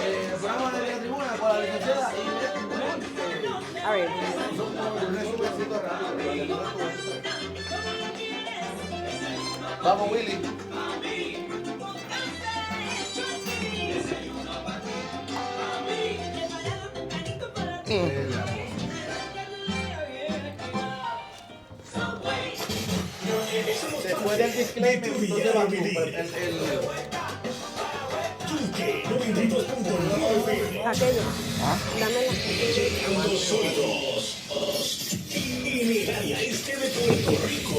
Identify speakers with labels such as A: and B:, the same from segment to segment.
A: El programa de la tribuna con la licenciada Ivette Montes.
B: A ver.
A: Un resumencito rápido. Vamos, Willy. Después del disclaimer, entonces va
C: Yunque 92.9 FM.
B: Aquello. Dámela.
C: Creando sonidos. En el área este de Puerto Rico.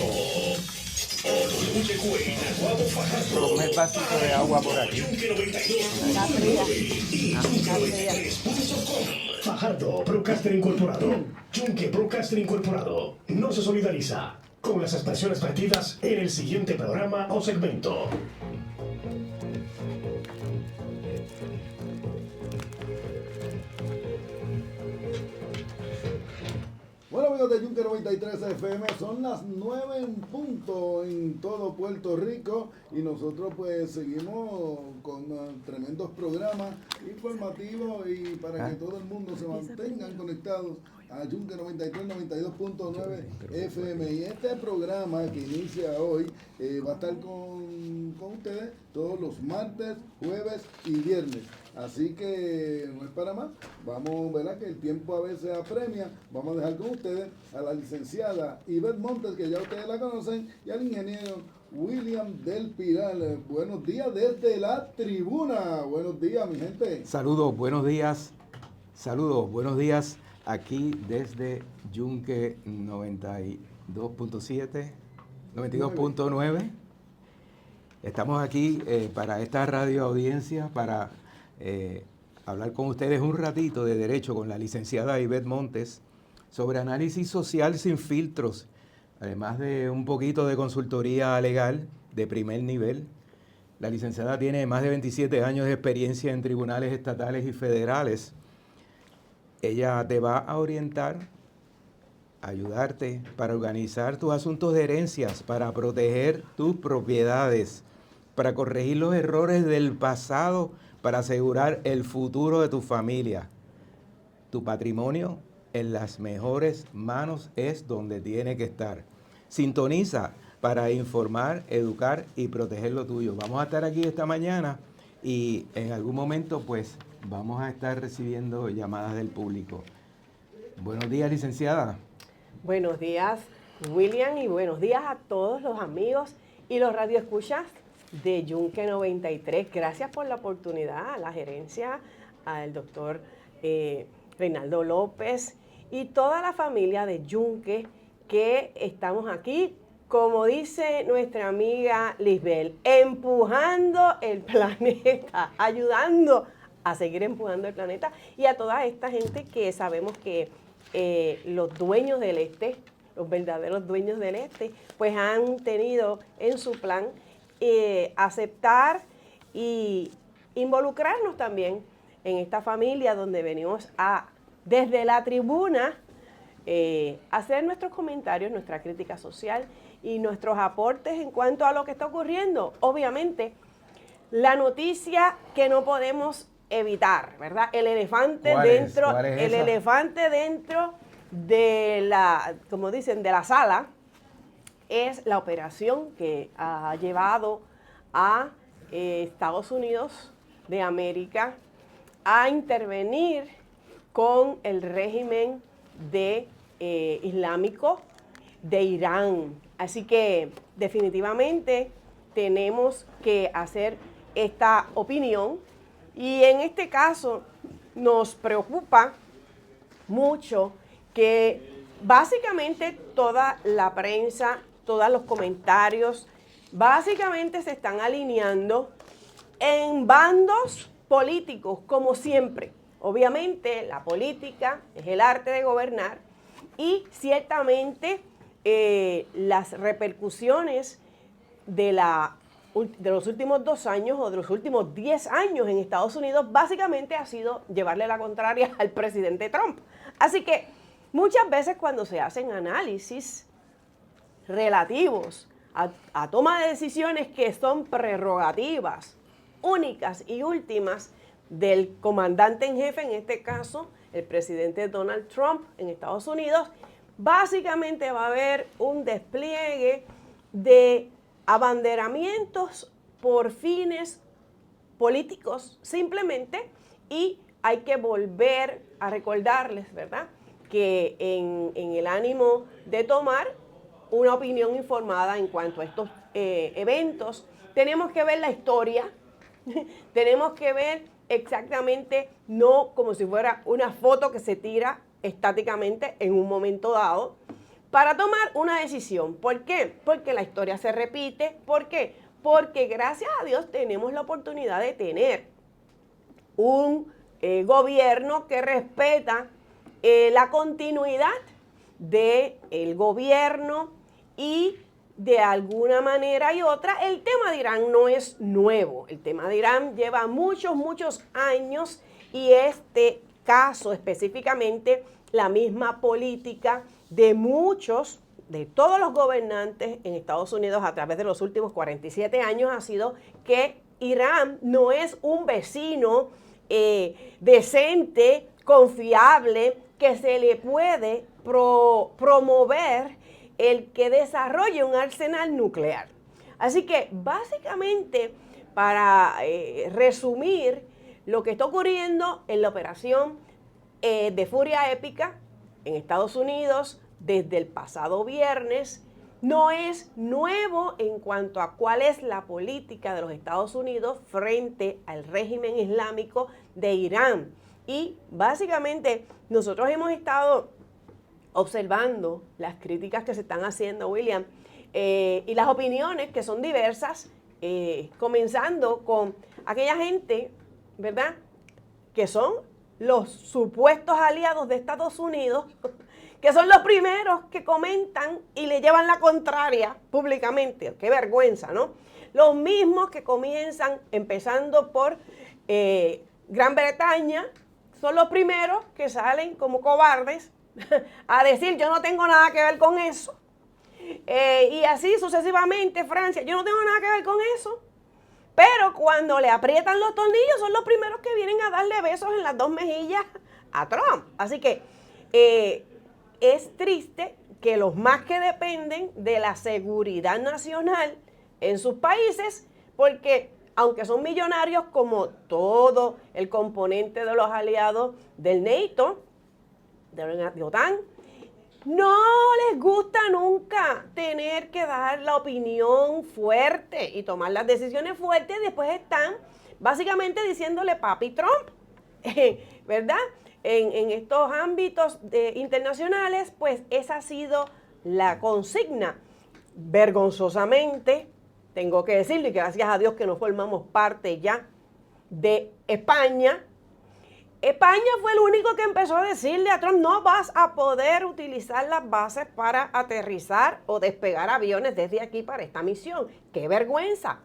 C: WYQ, Naguabo, Fajardo.
D: Ponme el vasito de agua por aquí.
C: Yunque 92.9
B: Está fría.
C: y Yunque 93.com. Fajardo Broadcaster Incorporado. Yunque Broadcaster Incorporado no se solidariza con las expresiones vertidas en el siguiente programa o segmento.
E: Bueno, amigos de Yunque 93 FM, son las 9 en punto en todo Puerto Rico y nosotros pues seguimos con tremendos programas informativos y para que todo el mundo se mantengan conectados a Yunque 93, 92.9 FM. Y este programa que inicia hoy va a estar con ustedes todos los martes, jueves y viernes. Así que no es para más. Vamos, ¿verdad? Que el tiempo a veces apremia. Vamos a dejar con ustedes a la licenciada Ivette Montes, que ya ustedes la conocen, y al ingeniero William del Pilar. Buenos días desde la tribuna. Buenos días, mi gente.
D: Saludos, buenos días. Saludos, buenos días. Aquí desde Yunque 92.7, 92.9. Estamos aquí para esta radio audiencia, para hablar con ustedes un ratito de derecho con la licenciada Ivette Montes sobre análisis social sin filtros, además de un poquito de consultoría legal de primer nivel. La licenciada tiene más de 27 años de experiencia en tribunales estatales y federales. Ella te va a orientar, ayudarte para organizar tus asuntos de herencias, para proteger tus propiedades, para corregir los errores del pasado, para asegurar el futuro de tu familia. Tu patrimonio en las mejores manos es donde tiene que estar. Sintoniza para informar, educar y proteger lo tuyo. Vamos a estar aquí esta mañana y en algún momento pues vamos a estar recibiendo llamadas del público. Buenos días, licenciada.
B: Buenos días, William, y buenos días a todos los amigos y los radioescuchas de Yunque 93. Gracias por la oportunidad, a la gerencia, al doctor Reinaldo López y toda la familia de Yunque que estamos aquí, como dice nuestra amiga Lisbel, empujando el planeta, ayudando a seguir empujando el planeta, y a toda esta gente que sabemos que los dueños del este, los verdaderos dueños del este, pues han tenido en su plan aceptar y involucrarnos también en esta familia donde venimos a, desde la tribuna, hacer nuestros comentarios, nuestra crítica social y nuestros aportes en cuanto a lo que está ocurriendo. Obviamente, la noticia que no podemos evitar, ¿verdad? El elefante dentro, el elefante dentro de la, como dicen, de la sala, es la operación que ha llevado a Estados Unidos de América a intervenir con el régimen islámico de Irán. Así que definitivamente tenemos que hacer esta opinión, y en este caso nos preocupa mucho que básicamente toda la prensa, todos los comentarios, básicamente se están alineando en bandos políticos, como siempre. Obviamente la política es el arte de gobernar, y ciertamente las repercusiones de los últimos 2 años o de los últimos 10 años en Estados Unidos básicamente ha sido llevarle la contraria al presidente Trump. Así que muchas veces cuando se hacen análisis relativos a toma de decisiones que son prerrogativas únicas y últimas del comandante en jefe, en este caso, el presidente Donald Trump en Estados Unidos, básicamente va a haber un despliegue de abanderamientos por fines políticos simplemente, y hay que volver a recordarles, ¿verdad?, que en el ánimo de tomar una opinión informada en cuanto a estos eventos, tenemos que ver la historia, tenemos que ver exactamente, no como si fuera una foto que se tira estáticamente en un momento dado, para tomar una decisión. ¿Por qué? Porque la historia se repite. ¿Por qué? Porque gracias a Dios tenemos la oportunidad de tener un gobierno que respeta la continuidad del gobierno, y de alguna manera y otra, el tema de Irán no es nuevo. El tema de Irán lleva muchos años, y este caso específicamente, la misma política de todos los gobernantes en Estados Unidos a través de los últimos 47 años ha sido que Irán no es un vecino decente, confiable, que se le puede promover el que desarrolle un arsenal nuclear. Así que básicamente, para resumir lo que está ocurriendo en la operación de Furia Épica en Estados Unidos desde el pasado viernes, no es nuevo en cuanto a cuál es la política de los Estados Unidos frente al régimen islámico de Irán. Y básicamente nosotros hemos estado observando las críticas que se están haciendo, William, y las opiniones que son diversas, comenzando con aquella gente, ¿verdad?, que son los supuestos aliados de Estados Unidos, que son los primeros que comentan y le llevan la contraria públicamente. ¡Qué vergüenza!, ¿no? Los mismos que comienzan, empezando por Gran Bretaña, son los primeros que salen como cobardes a decir: yo no tengo nada que ver con eso. Y así sucesivamente, Francia: yo no tengo nada que ver con eso. Pero cuando le aprietan los tornillos, son los primeros que vienen a darle besos en las dos mejillas a Trump. Así que es triste que los más que dependen de la seguridad nacional en sus países, porque aunque son millonarios como todo el componente de los aliados del NATO, de la OTAN, no les gusta nunca tener que dar la opinión fuerte y tomar las decisiones fuertes. Después están básicamente diciéndole papi Trump, ¿verdad? En estos ámbitos internacionales, pues esa ha sido la consigna. Vergonzosamente, tengo que decirlo, y gracias a Dios que no formamos parte ya de España. España fue el único que empezó a decirle a Trump: no vas a poder utilizar las bases para aterrizar o despegar aviones desde aquí para esta misión. ¡Qué vergüenza!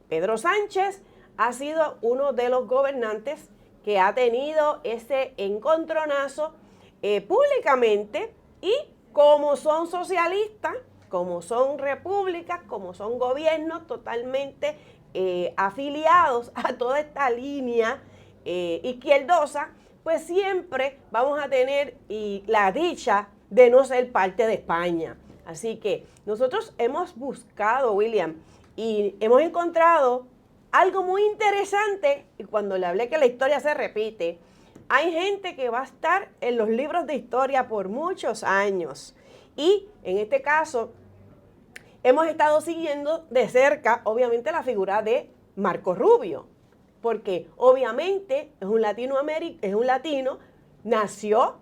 B: Pedro Sánchez ha sido uno de los gobernantes que ha tenido ese encontronazo públicamente, y como son socialistas, como son repúblicas, como son gobiernos totalmente afiliados a toda esta línea izquierdosa, pues siempre vamos a tener la dicha de no ser parte de España. Así que nosotros hemos buscado, William, y hemos encontrado algo muy interesante, y cuando le hablé que la historia se repite, hay gente que va a estar en los libros de historia por muchos años. Y en este caso, hemos estado siguiendo de cerca, obviamente, la figura de Marco Rubio, porque obviamente es un latino, nació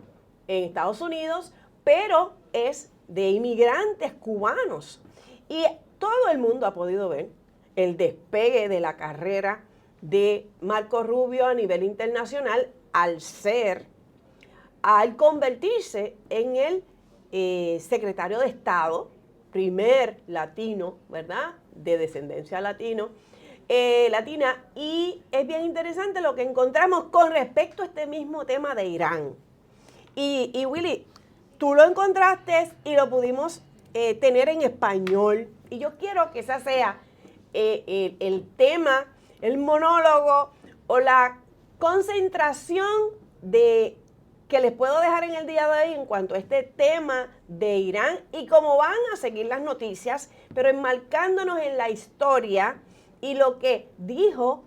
B: en Estados Unidos, pero es de inmigrantes cubanos. Y todo el mundo ha podido ver el despegue de la carrera de Marco Rubio a nivel internacional al convertirse en el secretario de Estado, primer latino, ¿verdad?, de descendencia latina. Y es bien interesante lo que encontramos con respecto a este mismo tema de Irán. Y Willy, tú lo encontraste y lo pudimos tener en español. Y yo quiero que esa sea el tema, el monólogo o la concentración de que les puedo dejar en el día de hoy en cuanto a este tema de Irán y cómo van a seguir las noticias, pero enmarcándonos en la historia y lo que dijo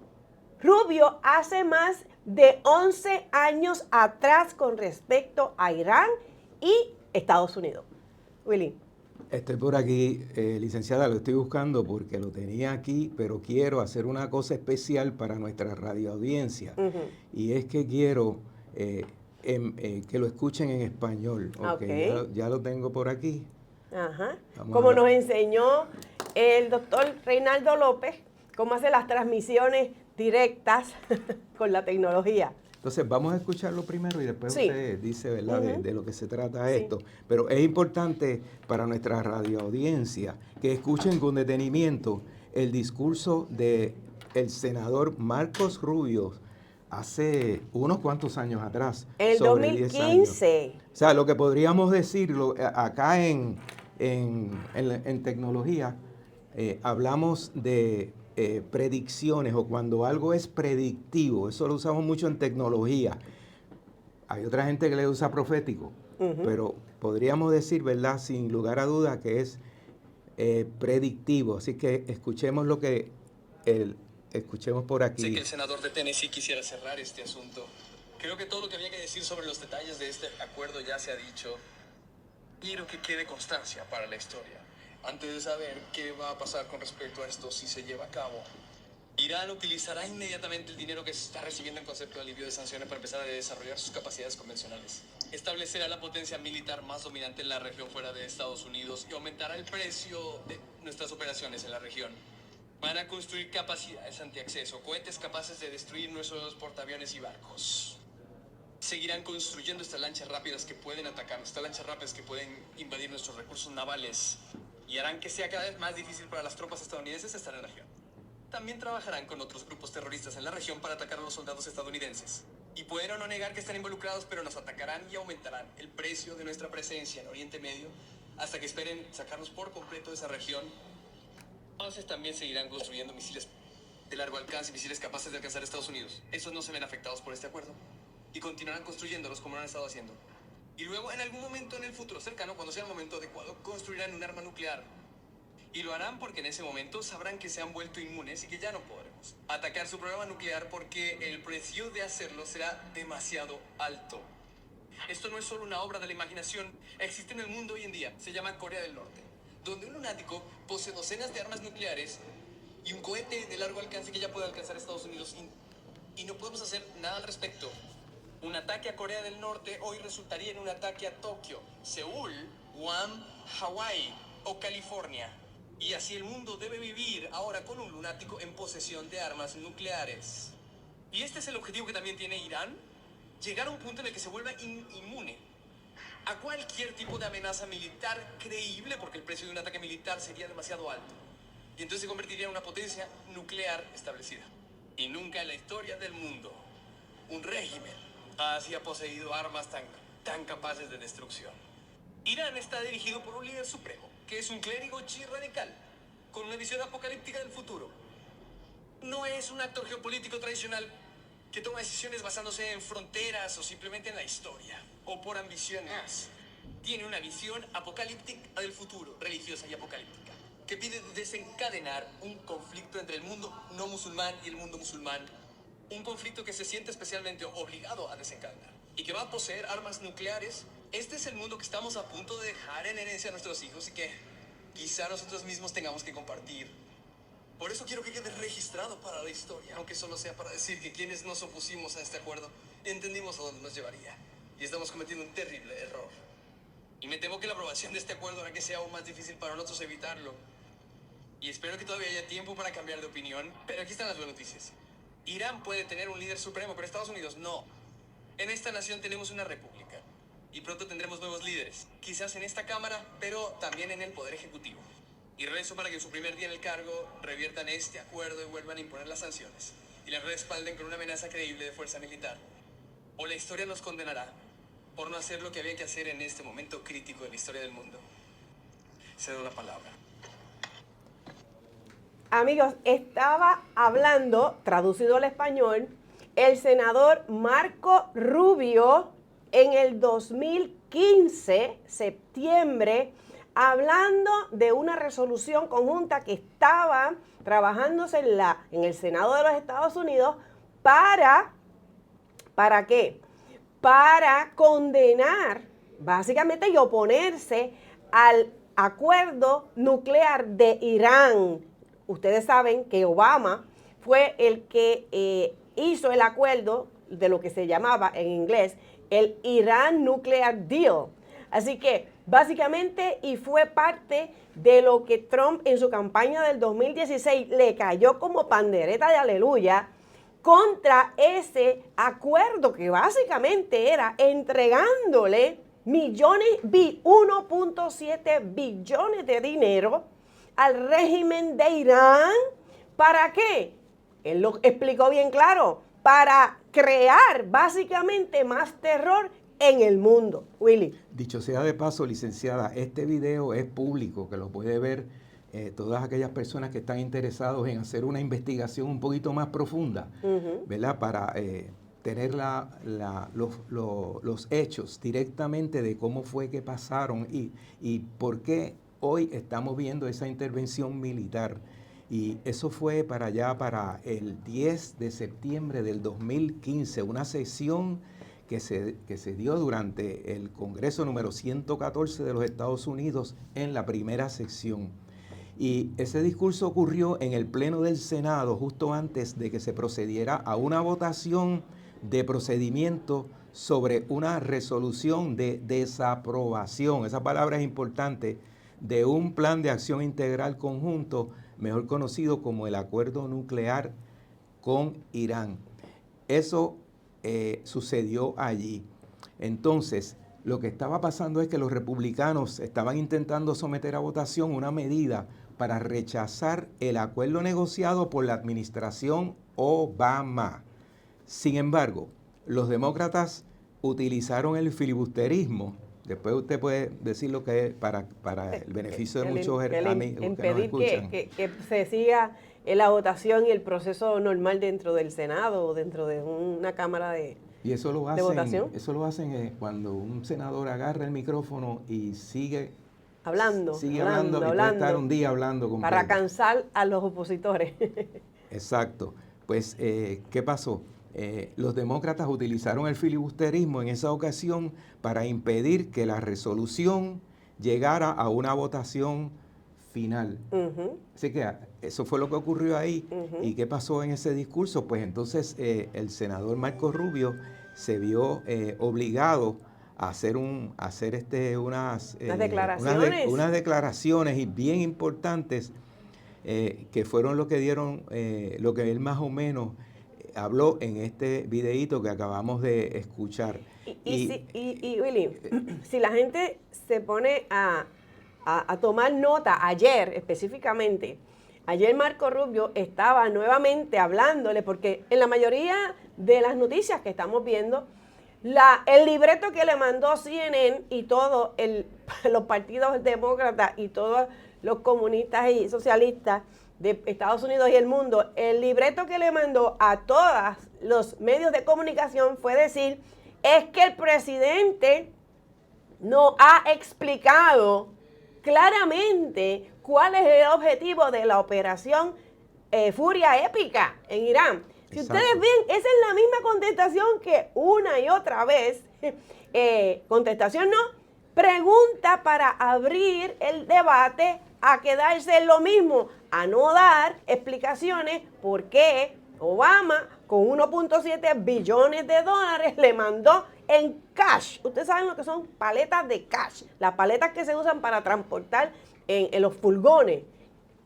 B: Rubio hace más de 11 años atrás con respecto a Irán y Estados Unidos. Willy.
D: Estoy por aquí, licenciada, lo estoy buscando porque lo tenía aquí, pero quiero hacer una cosa especial para nuestra radioaudiencia. Y es que quiero que lo escuchen en español. Okay. Ya lo tengo por aquí.
B: Ajá. Como nos enseñó el doctor Reinaldo López, cómo hace las transmisiones directas con la tecnología.
D: Entonces, vamos a escucharlo primero y después usted dice, ¿verdad?, de lo que se trata esto. Pero es importante para nuestra radioaudiencia que escuchen con detenimiento el discurso del senador Marcos Rubio hace unos cuantos años atrás.
B: El
D: sobre
B: 2015.
D: 10 años. O sea, lo que podríamos decirlo acá en tecnología, hablamos de predicciones o cuando algo es predictivo. Eso lo usamos mucho en tecnología. Hay otra gente que le usa profético, pero podríamos decir, ¿verdad?, sin lugar a duda que es predictivo. Así que escuchemos lo que escuchemos por aquí.
F: Sé que el senador de Tennessee quisiera cerrar este asunto. Creo que todo lo que había que decir sobre los detalles de este acuerdo ya se ha dicho. Quiero que quede constancia para la historia. Antes de saber qué va a pasar con respecto a esto si se lleva a cabo, Irán utilizará inmediatamente el dinero que se está recibiendo en concepto de alivio de sanciones para empezar a desarrollar sus capacidades convencionales. Establecerá la potencia militar más dominante en la región fuera de Estados Unidos y aumentará el precio de nuestras operaciones en la región. Van a construir capacidades antiacceso, cohetes capaces de destruir nuestros portaaviones y barcos. Seguirán construyendo estas lanchas rápidas que pueden atacarnos, estas lanchas rápidas que pueden invadir nuestros recursos navales y harán que sea cada vez más difícil para las tropas estadounidenses estar en la región. También trabajarán con otros grupos terroristas en la región para atacar a los soldados estadounidenses. Y pueden o no negar que están involucrados, pero nos atacarán y aumentarán el precio de nuestra presencia en Oriente Medio hasta que esperen sacarnos por completo de esa región. Entonces también seguirán construyendo misiles de largo alcance y misiles capaces de alcanzar a Estados Unidos. Esos no se ven afectados por este acuerdo y continuarán construyéndolos como lo han estado haciendo. Y luego, en algún momento en el futuro cercano, cuando sea el momento adecuado, construirán un arma nuclear. Y lo harán porque en ese momento sabrán que se han vuelto inmunes y que ya no podremos atacar su programa nuclear porque el precio de hacerlo será demasiado alto. Esto no es solo una obra de la imaginación, existe en el mundo hoy en día, se llama Corea del Norte, donde un lunático posee docenas de armas nucleares y un cohete de largo alcance que ya puede alcanzar a Estados Unidos y no podemos hacer nada al respecto. Un ataque a Corea del Norte hoy resultaría en un ataque a Tokio, Seúl, Guam, Hawái o California. Y así el mundo debe vivir ahora con un lunático en posesión de armas nucleares. Y este es el objetivo que también tiene Irán, llegar a un punto en el que se vuelva inmune a cualquier tipo de amenaza militar creíble, porque el precio de un ataque militar sería demasiado alto. Y entonces se convertiría en una potencia nuclear establecida. Y nunca en la historia del mundo un régimen así ha poseído armas tan capaces de destrucción. Irán está dirigido por un líder supremo, que es un clérigo chií radical, con una visión apocalíptica del futuro. No es un actor geopolítico tradicional que toma decisiones basándose en fronteras o simplemente en la historia, o por ambiciones. Tiene una visión apocalíptica del futuro, religiosa y apocalíptica, que pide desencadenar un conflicto entre el mundo no musulmán y el mundo musulmán. Un conflicto que se siente especialmente obligado a desencadenar y que va a poseer armas nucleares. Este es el mundo que estamos a punto de dejar en herencia a nuestros hijos y que quizá nosotros mismos tengamos que compartir. Por eso quiero que quede registrado para la historia, aunque solo sea para decir que quienes nos opusimos a este acuerdo entendimos a dónde nos llevaría y estamos cometiendo un terrible error. Y me temo que la aprobación de este acuerdo hará que sea aún más difícil para nosotros evitarlo. Y espero que todavía haya tiempo para cambiar de opinión, pero aquí están las buenas noticias. Irán puede tener un líder supremo, pero Estados Unidos no. En esta nación tenemos una república y pronto tendremos nuevos líderes, quizás en esta Cámara, pero también en el Poder Ejecutivo. Y rezo para que en su primer día en el cargo reviertan este acuerdo y vuelvan a imponer las sanciones y las respalden con una amenaza creíble de fuerza militar. O la historia nos condenará por no hacer lo que había que hacer en este momento crítico de la historia del mundo. Cedo la palabra.
B: Amigos, estaba hablando, traducido al español, el senador Marco Rubio en el 2015, septiembre, hablando de una resolución conjunta que estaba trabajándose en el Senado de los Estados Unidos ¿para qué? Para condenar, básicamente, y oponerse al acuerdo nuclear de Irán. Ustedes saben que Obama fue el que hizo el acuerdo de lo que se llamaba en inglés el Iran Nuclear Deal. Así que básicamente, y fue parte de lo que Trump en su campaña del 2016 le cayó como pandereta de aleluya contra ese acuerdo que básicamente era entregándole 1.7 billones de dinero al régimen de Irán. ¿Para qué? Él lo explicó bien claro, para crear básicamente más terror en el mundo. Willy.
D: Dicho sea de paso, licenciada, este video es público, que lo puede ver todas aquellas personas que están interesados en hacer una investigación un poquito más profunda, ¿verdad? Para tener los hechos directamente de cómo fue que pasaron y por qué hoy estamos viendo esa intervención militar. Y eso fue para allá, para el 10 de septiembre del 2015, una sesión que se dio durante el Congreso número 114 de los Estados Unidos en la primera sección. Y ese discurso ocurrió en el Pleno del Senado justo antes de que se procediera a una votación de procedimiento sobre una resolución de desaprobación, esa palabra es importante, de un plan de acción integral conjunto, mejor conocido como el Acuerdo Nuclear con Irán. Eso sucedió allí. Entonces, lo que estaba pasando es que los republicanos estaban intentando someter a votación una medida para rechazar el acuerdo negociado por la administración Obama. Sin embargo, los demócratas utilizaron el filibusterismo. Después usted puede decir lo que es para el beneficio de muchos amigos que nos escuchan.
B: Que se siga la votación y el proceso normal dentro del Senado o dentro de una cámara de
D: Y eso lo
B: votación.
D: Eso lo hacen cuando un senador agarra el micrófono y sigue
B: hablando
D: y puede estar un día hablando completo.
B: Para cansar a los opositores.
D: Exacto. Pues, ¿qué pasó? Los demócratas utilizaron el filibusterismo en esa ocasión para impedir que la resolución llegara a una votación final. Así que eso fue lo que ocurrió ahí. ¿Y qué pasó en ese discurso? Pues entonces el senador Marco Rubio se vio obligado a hacer unas declaraciones y bien importantes que fueron lo que dieron, lo que él más o menos habló en este videíto que acabamos de escuchar.
B: Y Willy, si la gente se pone a tomar nota, ayer específicamente, ayer Marco Rubio estaba nuevamente hablándole, porque en la mayoría de las noticias que estamos viendo, el libreto que le mandó CNN y todos los partidos demócratas y todos los comunistas y socialistas de Estados Unidos y el mundo, el libreto que le mandó a todos los medios de comunicación fue decir, es que el presidente no ha explicado claramente cuál es el objetivo de la operación Furia Épica en Irán. Si
D: Exacto.
B: ustedes ven, esa es la misma contestación que una y otra vez, contestación no, pregunta para abrir el debate a quedarse en lo mismo, a no dar explicaciones por qué Obama con 1.7 billones de dólares le mandó en cash. Ustedes saben lo que son paletas de cash, las paletas que se usan para transportar en los furgones.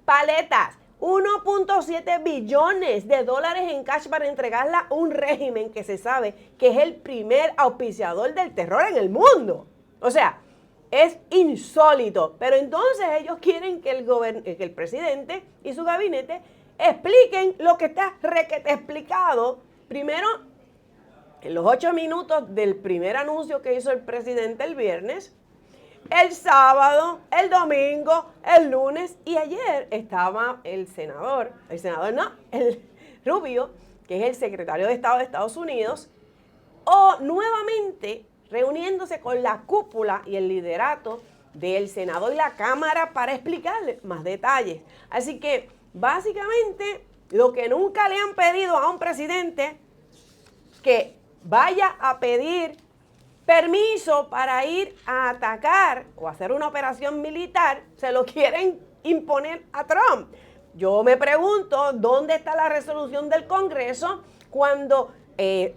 B: Paletas, 1.7 billones de dólares en cash para entregarla a un régimen que se sabe que es el primer auspiciador del terror en el mundo. O sea, es insólito. Pero entonces ellos quieren que el presidente y su gabinete expliquen lo que está requete explicado. Primero, en los 8 minutos del primer anuncio que hizo el presidente el viernes, el sábado, el domingo, el lunes y ayer estaba el Rubio, que es el secretario de Estado de Estados Unidos, o nuevamente reuniéndose con la cúpula y el liderato del Senado y la Cámara para explicarle más detalles. Así que, básicamente, lo que nunca le han pedido a un presidente, que vaya a pedir permiso para ir a atacar o hacer una operación militar, se lo quieren imponer a Trump. Yo me pregunto, ¿dónde está la resolución del Congreso cuando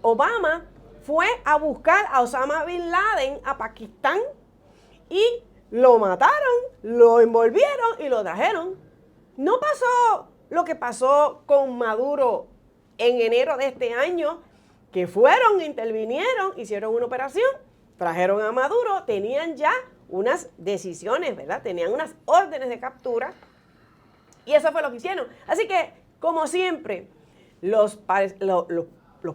B: Obama fue a buscar a Osama Bin Laden a Pakistán y lo mataron, lo envolvieron y lo trajeron? No pasó lo que pasó con Maduro en enero de este año, que fueron, intervinieron, hicieron una operación, trajeron a Maduro, tenían ya unas decisiones, ¿verdad? Tenían unas órdenes de captura y eso fue lo que hicieron. Así que, como siempre, los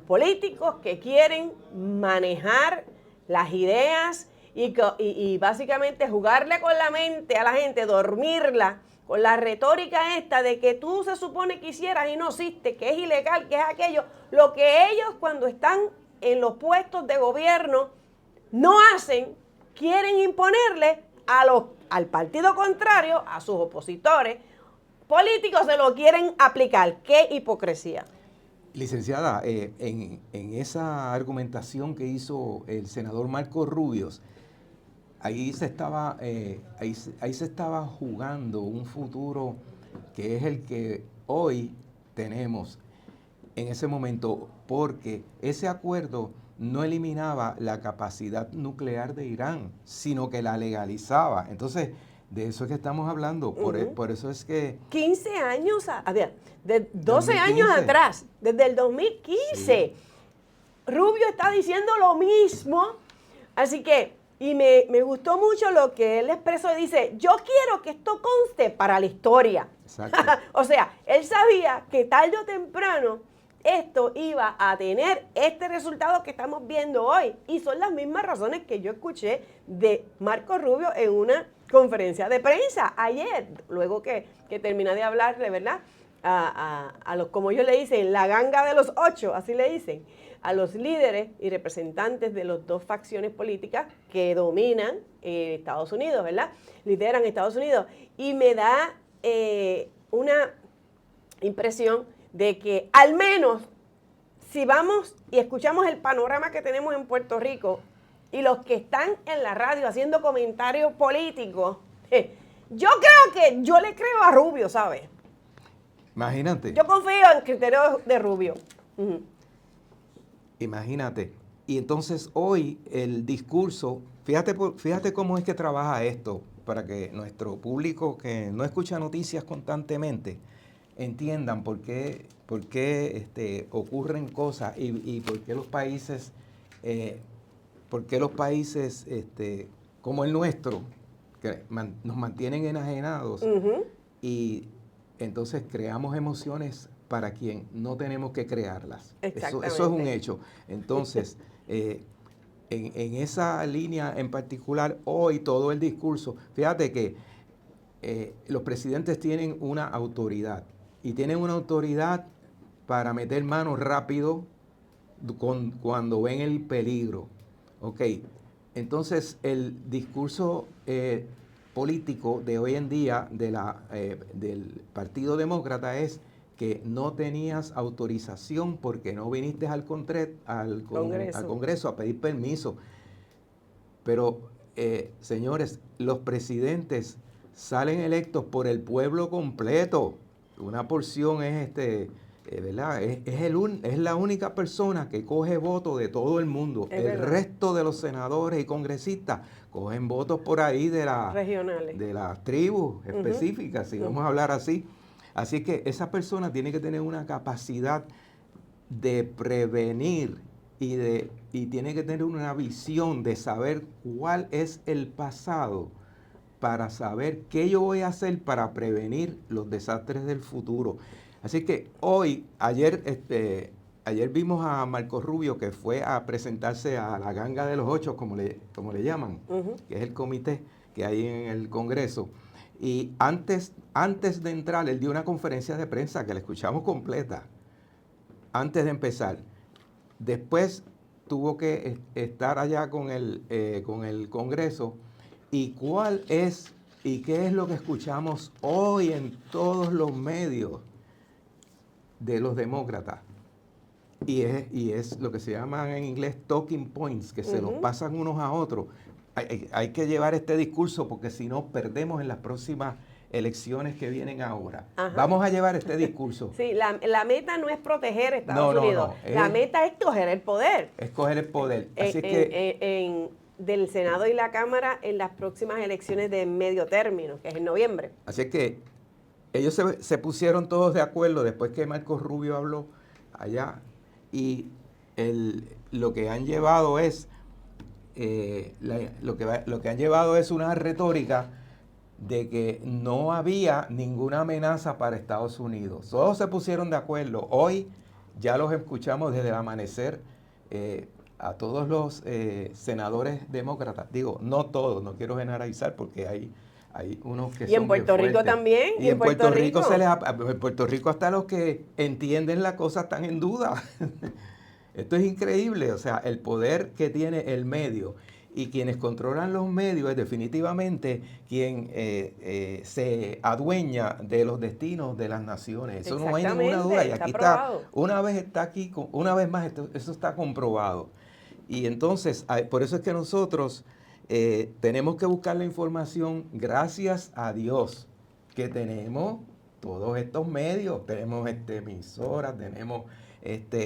B: políticos que quieren manejar las ideas y básicamente jugarle con la mente a la gente, dormirla, con la retórica esta de que tú se supone que hicieras y no hiciste, que es ilegal, que es aquello, lo que ellos cuando están en los puestos de gobierno no hacen, quieren imponerle al partido contrario, a sus opositores políticos, se lo quieren aplicar. ¡Qué hipocresía!
D: Licenciada, en esa argumentación que hizo el senador Marco Rubio, ahí se estaba jugando un futuro que es el que hoy tenemos en ese momento, porque ese acuerdo no eliminaba la capacidad nuclear de Irán, sino que la legalizaba. Entonces, de eso es que estamos hablando. Por eso es que...
B: 15 años, de 12
D: 2015.
B: años atrás, desde el 2015. Sí. Rubio está diciendo lo mismo. Así que, y me gustó mucho lo que él expresó. Dice, yo quiero que esto conste para la historia.
D: Exacto.
B: O sea, él sabía que tarde o temprano esto iba a tener este resultado que estamos viendo hoy. Y son las mismas razones que yo escuché de Marco Rubio en una conferencia de prensa ayer, luego que terminé de hablarle, ¿verdad? A los, como ellos le dicen, la ganga de los 8, así le dicen, a los líderes y representantes de las dos facciones políticas que dominan Estados Unidos, ¿verdad? Lideran Estados Unidos. Y me da una impresión de que al menos si vamos y escuchamos el panorama que tenemos en Puerto Rico y los que están en la radio haciendo comentarios políticos, yo creo que yo le creo a Rubio, ¿sabes?
D: Imagínate.
B: Yo confío en criterios de Rubio. Uh-huh.
D: Imagínate. Y entonces hoy el discurso, fíjate cómo es que trabaja esto, para que nuestro público que no escucha noticias constantemente entiendan por qué ocurren cosas y por qué los países como el nuestro, que nos mantienen enajenados, uh-huh, y entonces creamos emociones para quien no tenemos que crearlas. Eso es un hecho. Entonces, en esa línea en particular, hoy todo el discurso, fíjate que los presidentes tienen una autoridad, y tienen una autoridad para meter mano rápido cuando ven el peligro. Ok, entonces el discurso político de hoy en día del Partido Demócrata es que no tenías autorización porque no viniste al Congreso a pedir permiso. Pero, señores, los presidentes salen electos por el pueblo completo. Una porción es ¿verdad? Es la única persona que coge votos de todo el mundo. El resto de los senadores y congresistas cogen votos por ahí
B: regionales,
D: de las tribus específicas, uh-huh, si vamos a hablar así. Así que esa persona tiene que tener una capacidad de prevenir y tiene que tener una visión de saber cuál es el pasado para saber qué yo voy a hacer para prevenir los desastres del futuro. Así que ayer vimos a Marco Rubio, que fue a presentarse a la ganga de los 8, como le llaman, uh-huh, que es el comité que hay en el Congreso. Y antes de entrar, él dio una conferencia de prensa que la escuchamos completa. antes de empezar. Después tuvo que estar allá con el Congreso. ¿Y qué es lo que escuchamos hoy en todos los medios de los demócratas? Y es lo que se llama en inglés talking points, que se los pasan unos a otros. Hay que llevar este discurso porque si no perdemos en las próximas elecciones que vienen ahora.
B: Ajá.
D: Vamos a llevar este discurso.
B: Sí, la meta no es proteger a Estados Unidos. La meta es coger el poder.
D: Es coger el poder. Así que
B: del Senado y la Cámara en las próximas elecciones de medio término, que es en noviembre.
D: Así que ellos se pusieron todos de acuerdo después que Marco Rubio habló allá y lo que han llevado es lo que han llevado es una retórica de que no había ninguna amenaza para Estados Unidos. Todos se pusieron de acuerdo. Hoy ya los escuchamos desde el amanecer a todos los senadores demócratas. Digo, no todos, no quiero generalizar porque hay unos que son
B: y en Puerto Rico
D: fuertes.
B: También.
D: Y en Puerto Rico en Puerto Rico hasta los que entienden la cosa están en duda. Esto es increíble, o sea, el poder que tiene el medio y quienes controlan los medios es definitivamente quien se adueña de los destinos de las naciones. Eso no hay ninguna duda. Y aquí está, una vez más, eso está comprobado. Y entonces, por eso es que nosotros tenemos que buscar la información, gracias a Dios, que tenemos todos estos medios, tenemos emisoras, tenemos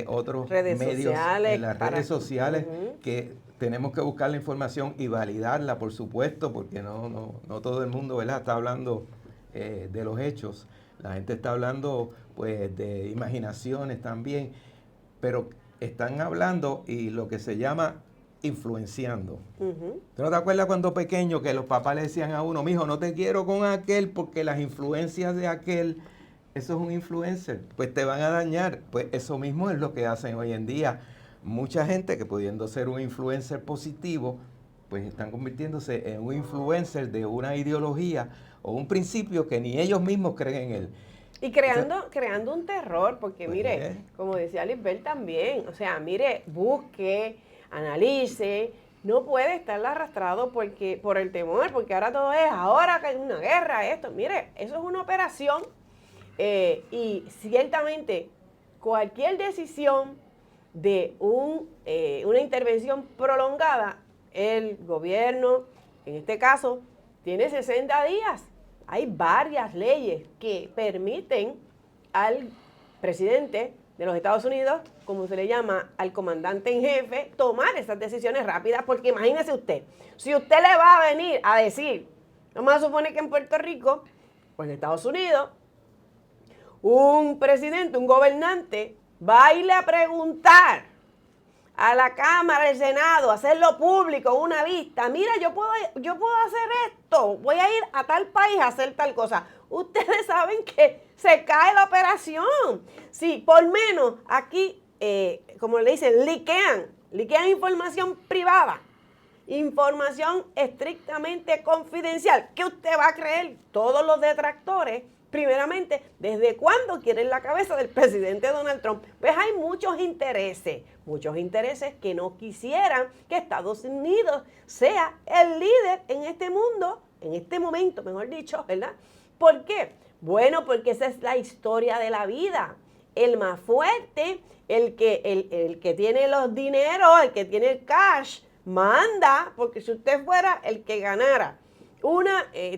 D: otros
B: redes
D: medios
B: sociales,
D: en las redes sociales que tenemos que buscar la información y validarla, por supuesto, porque no todo el mundo, ¿verdad?, está hablando de los hechos. La gente está hablando pues de imaginaciones también, pero están hablando y lo que se llama influenciando. ¿Tú no te acuerdas cuando pequeño que los papás le decían a uno, mijo, no te quiero con aquel porque las influencias de aquel, eso es un influencer, pues te van a dañar? Pues eso mismo es lo que hacen hoy en día. Mucha gente que pudiendo ser un influencer positivo, pues están convirtiéndose en un influencer de una ideología o un principio que ni ellos mismos creen en él.
B: Y creando un terror, porque
D: pues
B: mire, como decía Lisbeth también, o sea, mire, busque, analice, no puede estar arrastrado por el temor, porque ahora todo es, ahora que hay una guerra, esto, mire, eso es una operación y ciertamente cualquier decisión de una intervención prolongada, el gobierno, en este caso, tiene 60 días. Hay varias leyes que permiten al presidente de los Estados Unidos, como se le llama, al comandante en jefe, tomar esas decisiones rápidas, porque imagínese usted, si usted le va a venir a decir, vamos a suponer que en Puerto Rico, o en Estados Unidos, un presidente, un gobernante, va a irle a preguntar a la Cámara, al Senado, hacerlo público, una vista. Mira, yo puedo hacer esto, voy a ir a tal país a hacer tal cosa. Ustedes saben que se cae la operación. Sí, por menos aquí, como le dicen, liquean información privada, información estrictamente confidencial. ¿Qué usted va a creer? Todos los detractores, primeramente, ¿desde cuándo quieren la cabeza del presidente Donald Trump? Pues hay muchos intereses que no quisieran que Estados Unidos sea el líder en este mundo, en este momento, mejor dicho, ¿verdad? ¿Por qué? Bueno, porque esa es la historia de la vida. El más fuerte, el que tiene los dineros, el que tiene el cash, manda, porque si usted fuera el que ganara,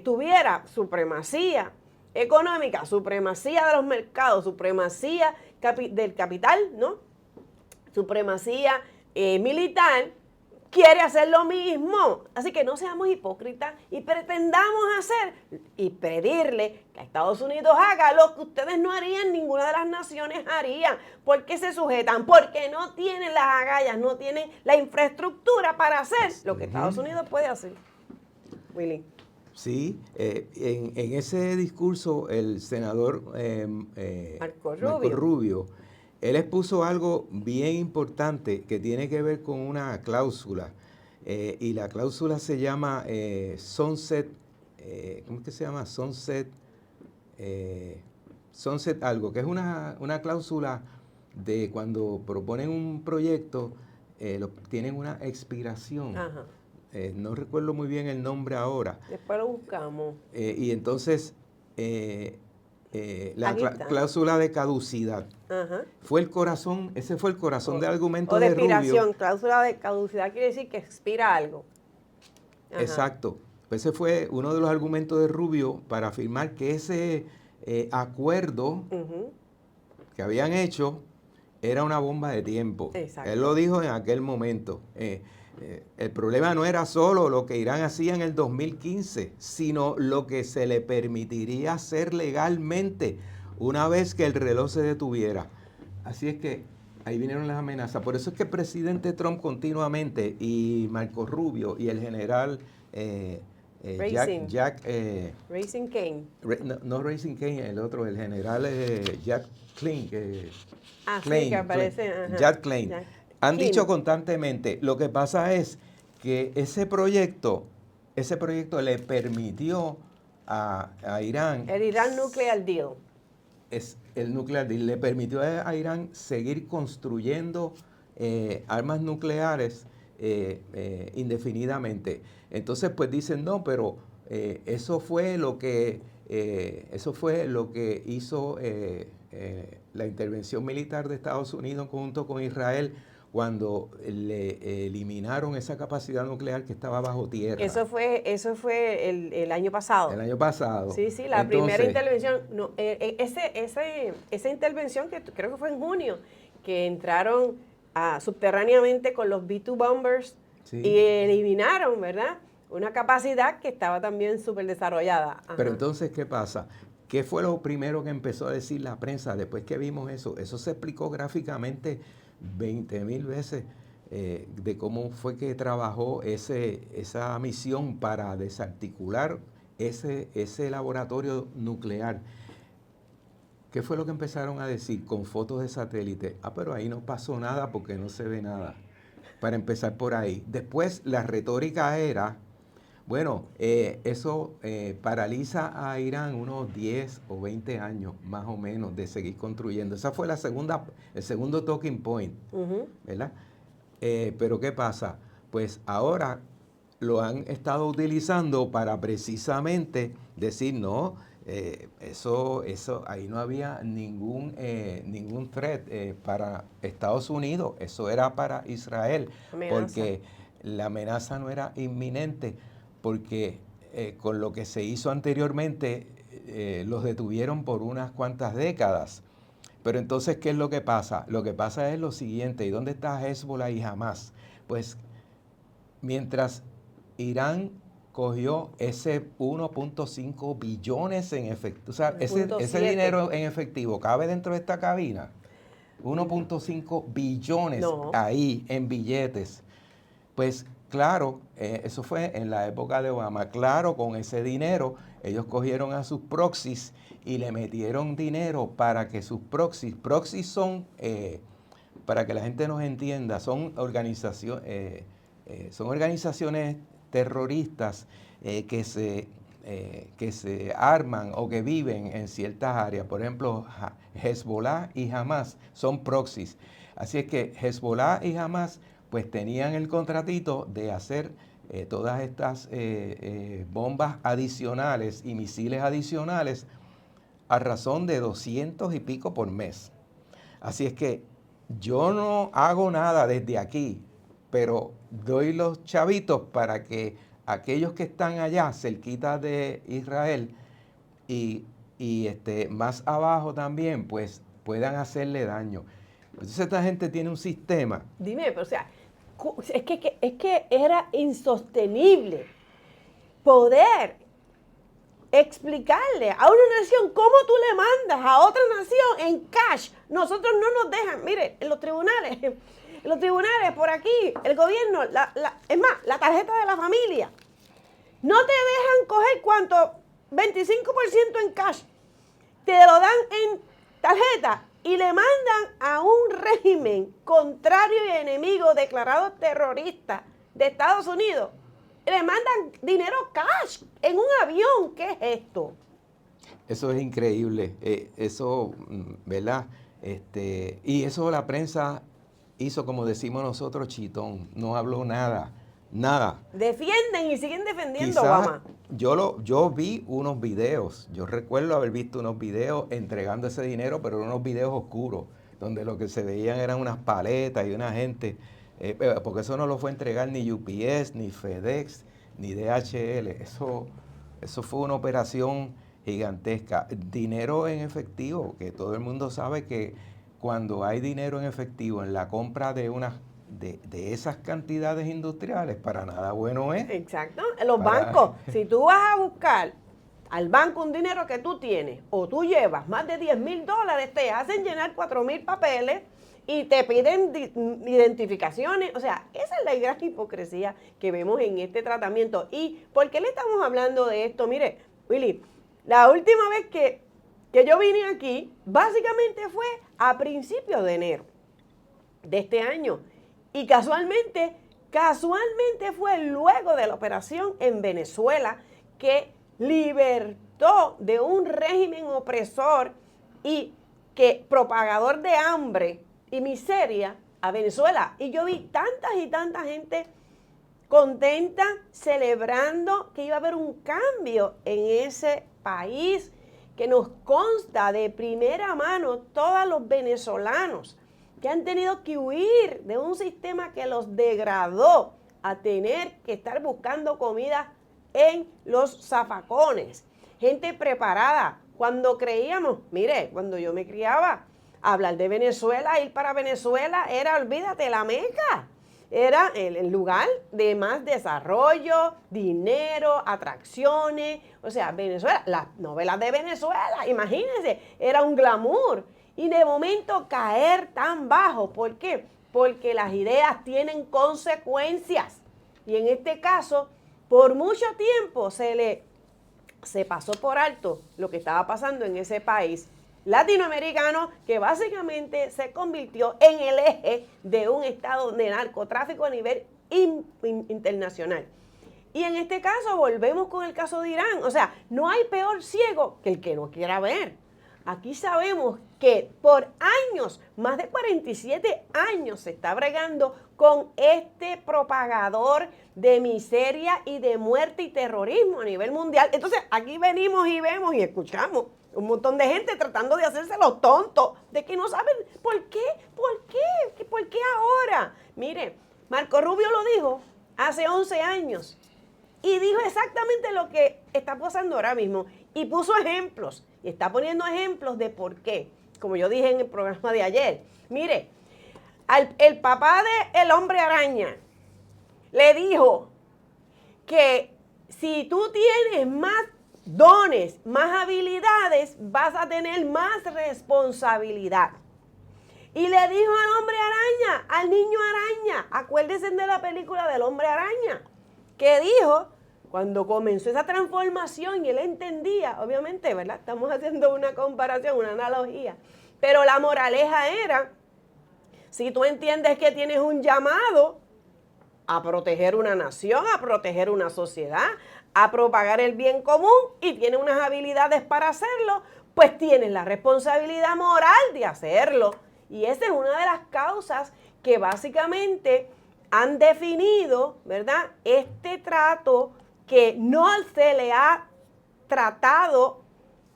B: tuviera supremacía económica, supremacía de los mercados, supremacía del capital, ¿no? Supremacía militar, quiere hacer lo mismo. Así que no seamos hipócritas y pretendamos hacer y pedirle que Estados Unidos haga lo que ustedes no harían, ninguna de las naciones haría. ¿Por qué se sujetan? Porque no tienen las agallas, no tienen la infraestructura para hacer lo que Estados Unidos puede hacer. Willy.
D: Sí, en ese discurso el senador
B: Marco
D: Rubio, él expuso algo bien importante que tiene que ver con una cláusula, y la cláusula se llama Sunset, ¿cómo es que se llama? Sunset algo, que es una cláusula de cuando proponen un proyecto, tienen una expiración.
B: Ajá.
D: No recuerdo muy bien el nombre ahora.
B: Después lo buscamos.
D: Y entonces, la
B: Aquí está.
D: cláusula de caducidad
B: Ajá.
D: fue el corazón, ese fue el corazón del argumento
B: O de
D: de
B: expiración.
D: Rubio.
B: Cláusula de caducidad quiere decir que expira algo. Ajá.
D: Exacto. Ese fue uno de los argumentos de Rubio para afirmar que ese acuerdo
B: Ujú.
D: que habían hecho era una bomba de tiempo.
B: Exacto.
D: Él lo dijo en aquel momento. El problema no era solo lo que Irán hacía en el 2015, sino lo que se le permitiría hacer legalmente una vez que el reloj se detuviera. Así es que ahí vinieron las amenazas. Por eso es que el presidente Trump continuamente, y Marco Rubio, y el general
B: Racing.
D: Racing
B: Kane.
D: no Racing Kane, el otro, el general Jack Klein.
B: Sí, que aparece.
D: Jack Klein. Han
B: Klein.
D: dicho constantemente, lo que pasa es que ese proyecto le permitió a Irán...
B: El Irán Nuclear Deal.
D: Es el Nuclear Deal, le permitió a Irán seguir construyendo armas nucleares indefinidamente. Entonces, pues dicen, no, pero eso fue lo que hizo la intervención militar de Estados Unidos junto con Israel cuando le eliminaron esa capacidad nuclear que estaba bajo tierra.
B: Eso fue el año pasado.
D: El año pasado.
B: Sí, la primera intervención. No, esa intervención que creo que fue en junio, que entraron subterráneamente con los B-2 bombers
D: Sí.
B: y eliminaron, ¿verdad? Una capacidad que estaba también súper desarrollada. Ajá.
D: Pero entonces, ¿qué pasa? ¿Qué fue lo primero que empezó a decir la prensa después que vimos eso? Eso se explicó gráficamente 20,000 veces de cómo fue que trabajó esa misión para desarticular ese laboratorio nuclear. ¿Qué fue lo que empezaron a decir con fotos de satélite? Pero ahí no pasó nada porque no se ve nada. Para empezar por ahí. Después la retórica era, bueno, eso paraliza a Irán unos 10 o 20 años más o menos de seguir construyendo. Esa fue el segundo talking point, ¿verdad? Pero ¿qué pasa? Pues ahora lo han estado utilizando para precisamente decir, no, eso ahí no había ningún threat para Estados Unidos, eso era para Israel,
B: Amenaza.
D: porque la amenaza no era inminente, porque con lo que se hizo anteriormente los detuvieron por unas cuantas décadas. Pero entonces, ¿qué es lo que pasa? Lo que pasa es lo siguiente, ¿y dónde está Hezbollah y Hamas? Pues mientras Irán cogió ese 1.5 billones en efectivo, o sea, ese dinero en efectivo cabe dentro de esta cabina, 1.5 billones ahí en billetes. Pues claro, eso fue en la época de Obama. Claro, con ese dinero ellos cogieron a sus proxies y le metieron dinero para que sus proxies son, para que la gente nos entienda, son organizaciones terroristas que se arman o que viven en ciertas áreas. Por ejemplo, Hezbollah y Hamas son proxies. Así es que Hezbollah y Hamas pues tenían el contratito de hacer todas estas bombas adicionales y misiles adicionales a razón de 200 y pico por mes. Así es que yo no hago nada desde aquí, pero doy los chavitos para que aquellos que están allá, cerquita de Israel y más abajo también, pues puedan hacerle daño. Entonces esta gente tiene un sistema.
B: Dime, pero o sea, es que era insostenible poder explicarle a una nación cómo tú le mandas a otra nación en cash. Nosotros no nos dejan, mire, en los tribunales por aquí, el gobierno, es más, la tarjeta de la familia, no te dejan coger cuánto, 25% en cash, te lo dan en tarjeta y le mandan a un régimen contrario y enemigo declarado terrorista de Estados Unidos. Le mandan dinero cash en un avión. ¿Qué es esto?
D: Eso es increíble. Eso, ¿verdad? Y eso la prensa hizo, como decimos nosotros, chitón, no habló nada.
B: Defienden y siguen defendiendo,
D: Quizás
B: Obama.
D: yo vi unos videos, yo recuerdo haber visto unos videos entregando ese dinero, pero eran unos videos oscuros, donde lo que se veían eran unas paletas y una gente, porque eso no lo fue a entregar ni UPS, ni FedEx, ni DHL, eso fue una operación gigantesca. Dinero en efectivo, que todo el mundo sabe que cuando hay dinero en efectivo en la compra de esas cantidades industriales, para nada bueno es.
B: Exacto. Los bancos, si tú vas a buscar al banco un dinero que tú tienes o tú llevas más de $10,000, te hacen llenar 4,000 papeles y te piden identificaciones. O sea, esa es la gran hipocresía que vemos en este tratamiento. ¿Y por qué le estamos hablando de esto? Mire, Willy, la última vez que yo vine aquí, básicamente fue a principios de enero de este año. Y casualmente fue luego de la operación en Venezuela que libertó de un régimen opresor y que propagador de hambre y miseria a Venezuela. Y yo vi tanta y tanta gente contenta, celebrando que iba a haber un cambio en ese país, que nos consta de primera mano todos los venezolanos que han tenido que huir de un sistema que los degradó a tener que estar buscando comida en los zafacones. Gente preparada. Cuando creíamos, mire, cuando yo me criaba, hablar de Venezuela, ir para Venezuela era, olvídate, la Meca. Era el lugar de más desarrollo, dinero, atracciones. O sea, Venezuela, las novelas de Venezuela, imagínense, era un glamour. Y de momento caer tan bajo. ¿Por qué? Porque las ideas tienen consecuencias. Y en este caso, por mucho tiempo se pasó por alto lo que estaba pasando en ese país latinoamericano, que básicamente se convirtió en el eje de un estado de narcotráfico a nivel internacional. Y en este caso volvemos con el caso de Irán. O sea, no hay peor ciego que el que no quiera ver. Aquí sabemos que por años, más de 47 años, se está bregando con este propagador de miseria y de muerte y terrorismo a nivel mundial. Entonces, aquí venimos y vemos y escuchamos un montón de gente tratando de hacerse los tontos, de que no saben por qué ahora. Mire, Marco Rubio lo dijo hace 11 años y dijo exactamente lo que está pasando ahora mismo y puso ejemplos. Y está poniendo ejemplos de por qué, como yo dije en el programa de ayer. Mire, el papá del Hombre Araña le dijo que si tú tienes más dones, más habilidades, vas a tener más responsabilidad. Y le dijo al Hombre Araña, al niño araña, acuérdense de la película del Hombre Araña, que dijo, cuando comenzó esa transformación y él entendía, obviamente, ¿verdad? Estamos haciendo una comparación, una analogía, pero la moraleja era, si tú entiendes que tienes un llamado a proteger una nación, a proteger una sociedad, a propagar el bien común y tienes unas habilidades para hacerlo, pues tienes la responsabilidad moral de hacerlo. Y esa es una de las causas que básicamente han definido, ¿verdad?, este trato que no se le ha tratado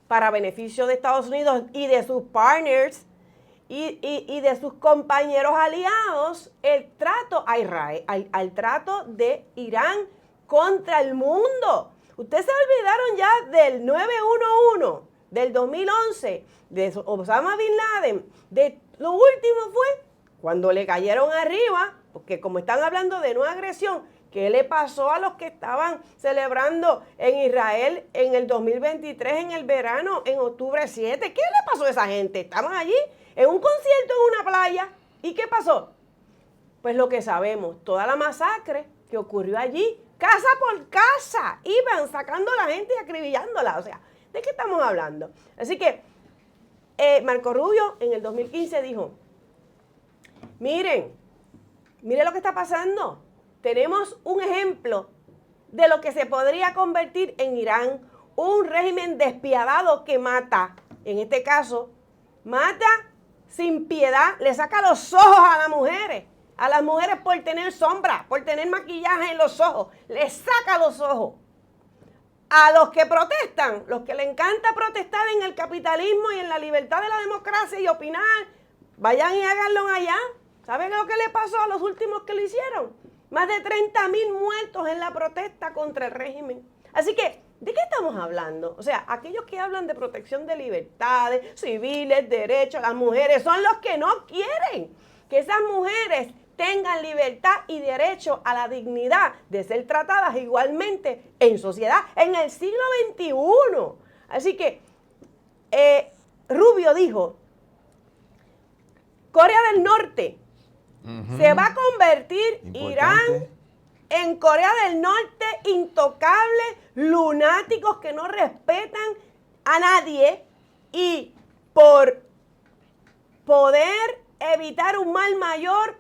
B: para beneficio de Estados Unidos y de sus partners y de sus compañeros aliados, el trato a Israel, al trato de Irán contra el mundo. Ustedes se olvidaron ya del 9/11, del 2011, de Osama Bin Laden. De lo último fue cuando le cayeron arriba, porque como están hablando de no agresión, ¿qué le pasó a los que estaban celebrando en Israel en el 2023, en el verano, en octubre 7? ¿Qué le pasó a esa gente? Estaban allí en un concierto en una playa. ¿Y qué pasó? Pues lo que sabemos, toda la masacre que ocurrió allí, casa por casa, iban sacando a la gente y acribillándola. O sea, ¿de qué estamos hablando? Así que Marco Rubio en el 2015 dijo, miren lo que está pasando. Tenemos un ejemplo de lo que se podría convertir en Irán, un régimen despiadado que mata, en este caso, mata sin piedad, le saca los ojos a las mujeres por tener sombra, por tener maquillaje en los ojos, le saca los ojos. A los que protestan, los que le encanta protestar en el capitalismo y en la libertad de la democracia y opinar, vayan y háganlo allá. ¿Saben lo que le pasó a los últimos que lo hicieron? Más de 30,000 muertos en la protesta contra el régimen. Así que, ¿de qué estamos hablando? O sea, aquellos que hablan de protección de libertades civiles, derechos, las mujeres, son los que no quieren que esas mujeres tengan libertad y derecho a la dignidad de ser tratadas igualmente en sociedad en el siglo XXI. Así que Rubio dijo, Corea del Norte se va a convertir Irán en Corea del Norte, intocables, lunáticos que no respetan a nadie y por poder evitar un mal mayor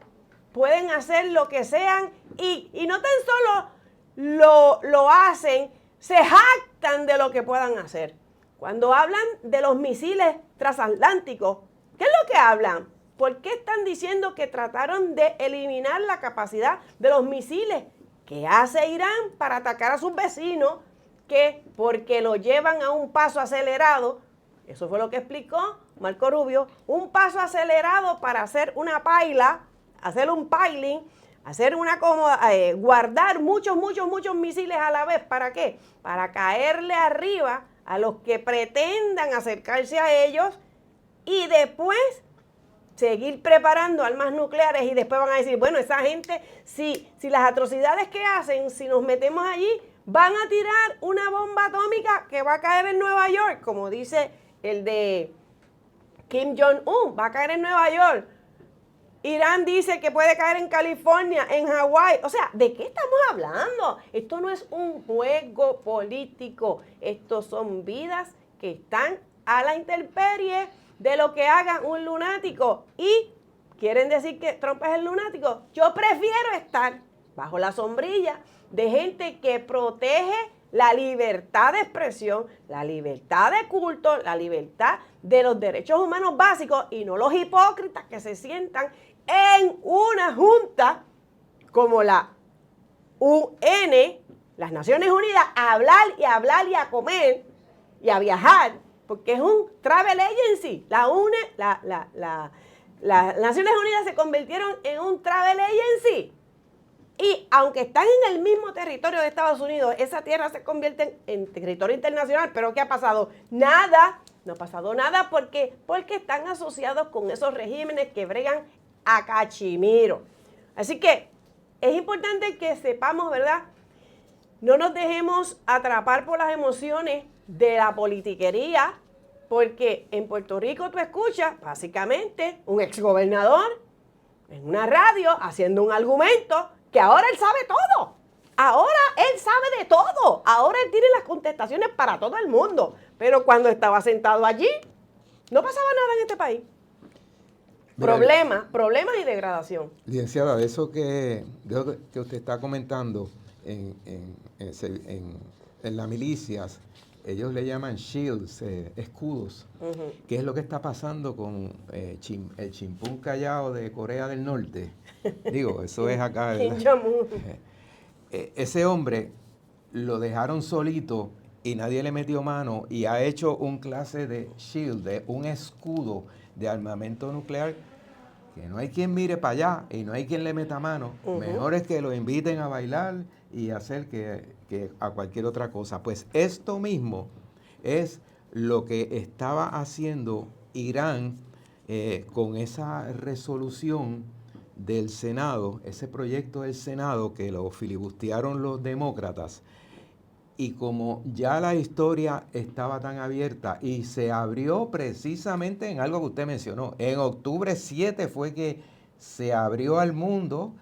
B: pueden hacer lo que sean y no tan solo lo hacen, se jactan de lo que puedan hacer. Cuando hablan de los misiles transatlánticos, ¿qué es lo que hablan? ¿Por qué están diciendo que trataron de eliminar la capacidad de los misiles? ¿Qué hace Irán para atacar a sus vecinos? Que porque lo llevan a un paso acelerado, eso fue lo que explicó Marco Rubio, un paso acelerado para hacer una paila, hacer un piling, hacer una guardar muchos misiles a la vez. ¿Para qué? Para caerle arriba a los que pretendan acercarse a ellos y después seguir preparando armas nucleares y después van a decir, bueno, esa gente, si las atrocidades que hacen, si nos metemos allí, van a tirar una bomba atómica que va a caer en Nueva York, como dice el de Kim Jong-un, va a caer en Nueva York. Irán dice que puede caer en California, en Hawái. O sea, ¿de qué estamos hablando? Esto no es un juego político. Estos son vidas que están a la intemperie de lo que haga un lunático. ¿Y quieren decir que Trump es el lunático? Yo prefiero estar bajo la sombrilla de gente que protege la libertad de expresión, la libertad de culto, la libertad de los derechos humanos básicos y no los hipócritas que se sientan en una junta como la UN, las Naciones Unidas, a hablar y a comer y a viajar, porque es un travel agency. Las Naciones Unidas se convirtieron en un travel agency. Y aunque están en el mismo territorio de Estados Unidos, esa tierra se convierte en territorio internacional. ¿Pero qué ha pasado? Nada. No ha pasado nada porque están asociados con esos regímenes que bregan a cachimiro. Así que es importante que sepamos, ¿verdad? No nos dejemos atrapar por las emociones de la politiquería, porque en Puerto Rico tú escuchas básicamente un exgobernador en una radio haciendo un argumento que ahora él sabe todo. Ahora él sabe de todo. Ahora él tiene las contestaciones para todo el mundo. Pero cuando estaba sentado allí, no pasaba nada en este país. Problemas y degradación.
D: Licenciada, de eso que usted está comentando en las milicias, ellos le llaman shields, escudos. ¿Qué es lo que está pasando con el chimpún callao de Corea del Norte? Digo, eso es acá. Ese hombre lo dejaron solito y nadie le metió mano y ha hecho un clase de shield, de un escudo de armamento nuclear que no hay quien mire para allá y no hay quien le meta mano. Mejor es que lo inviten a bailar y hacer que a cualquier otra cosa. Pues esto mismo es lo que estaba haciendo Irán con esa resolución del Senado, ese proyecto del Senado que lo filibustearon los demócratas. Y como ya la historia estaba tan abierta y se abrió precisamente en algo que usted mencionó, en octubre 7 fue que se abrió al mundo,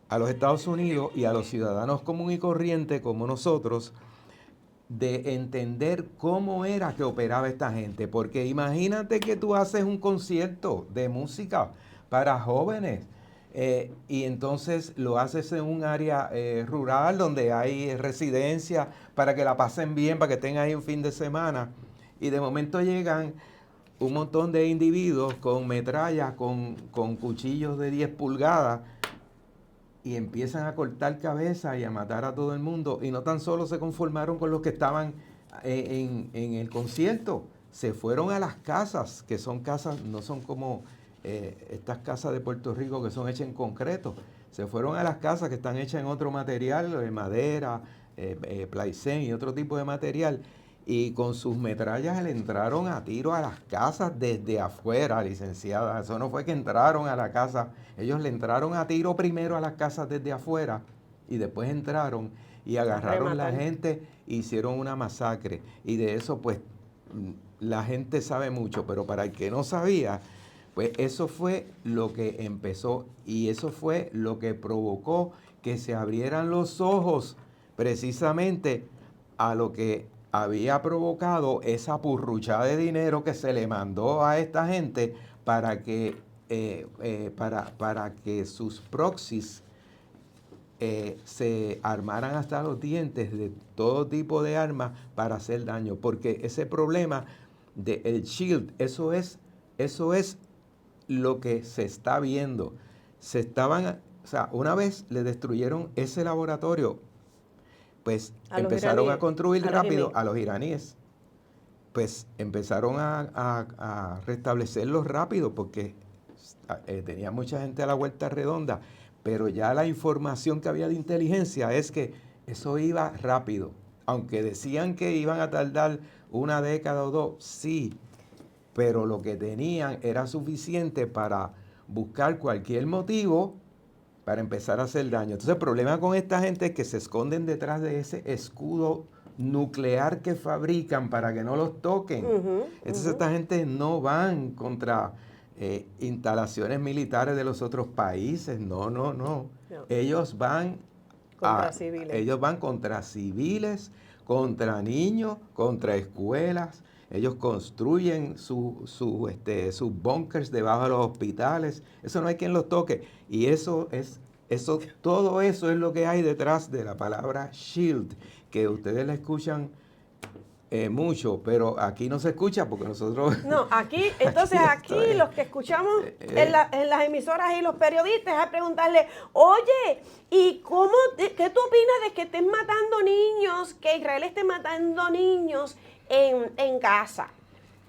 D: a los Estados Unidos y a los ciudadanos común y corriente como nosotros, de entender cómo era que operaba esta gente. Porque imagínate que tú haces un concierto de música para jóvenes, y entonces lo haces en un área rural donde hay residencia para que la pasen bien, para que tengan ahí un fin de semana. Y de momento llegan un montón de individuos con metrallas, con cuchillos de 10 pulgadas, y empiezan a cortar cabezas y a matar a todo el mundo. Y no tan solo se conformaron con los que estaban en el concierto, se fueron a las casas, que son casas, no son como estas casas de Puerto Rico que son hechas en concreto. Se fueron a las casas que están hechas en otro material, madera, plaicén y otro tipo de material. Y con sus metrallas le entraron a tiro a las casas desde afuera, licenciada. Eso no fue que entraron a la casa. Ellos le entraron a tiro primero a las casas desde afuera y después entraron y agarraron la gente e hicieron una masacre. Y de eso, pues, la gente sabe mucho, pero para el que no sabía, pues eso fue lo que empezó y eso fue lo que provocó que se abrieran los ojos precisamente a lo que había provocado esa purruchada de dinero que se le mandó a esta gente para que sus proxies se armaran hasta los dientes de todo tipo de armas para hacer daño. Porque ese problema del SHIELD, eso es lo que se está viendo. Una vez le destruyeron ese laboratorio, pues empezaron a construir rápido a los iraníes. Pues empezaron a restablecerlos rápido porque tenía mucha gente a la vuelta redonda, pero ya la información que había de inteligencia es que eso iba rápido. Aunque decían que iban a tardar una década o dos, sí, pero lo que tenían era suficiente para buscar cualquier motivo para empezar a hacer daño. Entonces el problema con esta gente es que se esconden detrás de ese escudo nuclear que fabrican para que no los toquen. Entonces esta gente no van contra instalaciones militares de los otros países, no. Ellos van contra civiles, contra niños, contra escuelas. Ellos construyen sus bunkers debajo de los hospitales. Eso no hay quien los toque. Y todo eso es lo que hay detrás de la palabra SHIELD, que ustedes la escuchan mucho, pero aquí no se escucha porque nosotros...
B: No, aquí los que escuchamos en las emisoras y los periodistas a preguntarle, oye, ¿y qué tú opinas de que estén matando niños, que Israel esté matando niños en Gaza?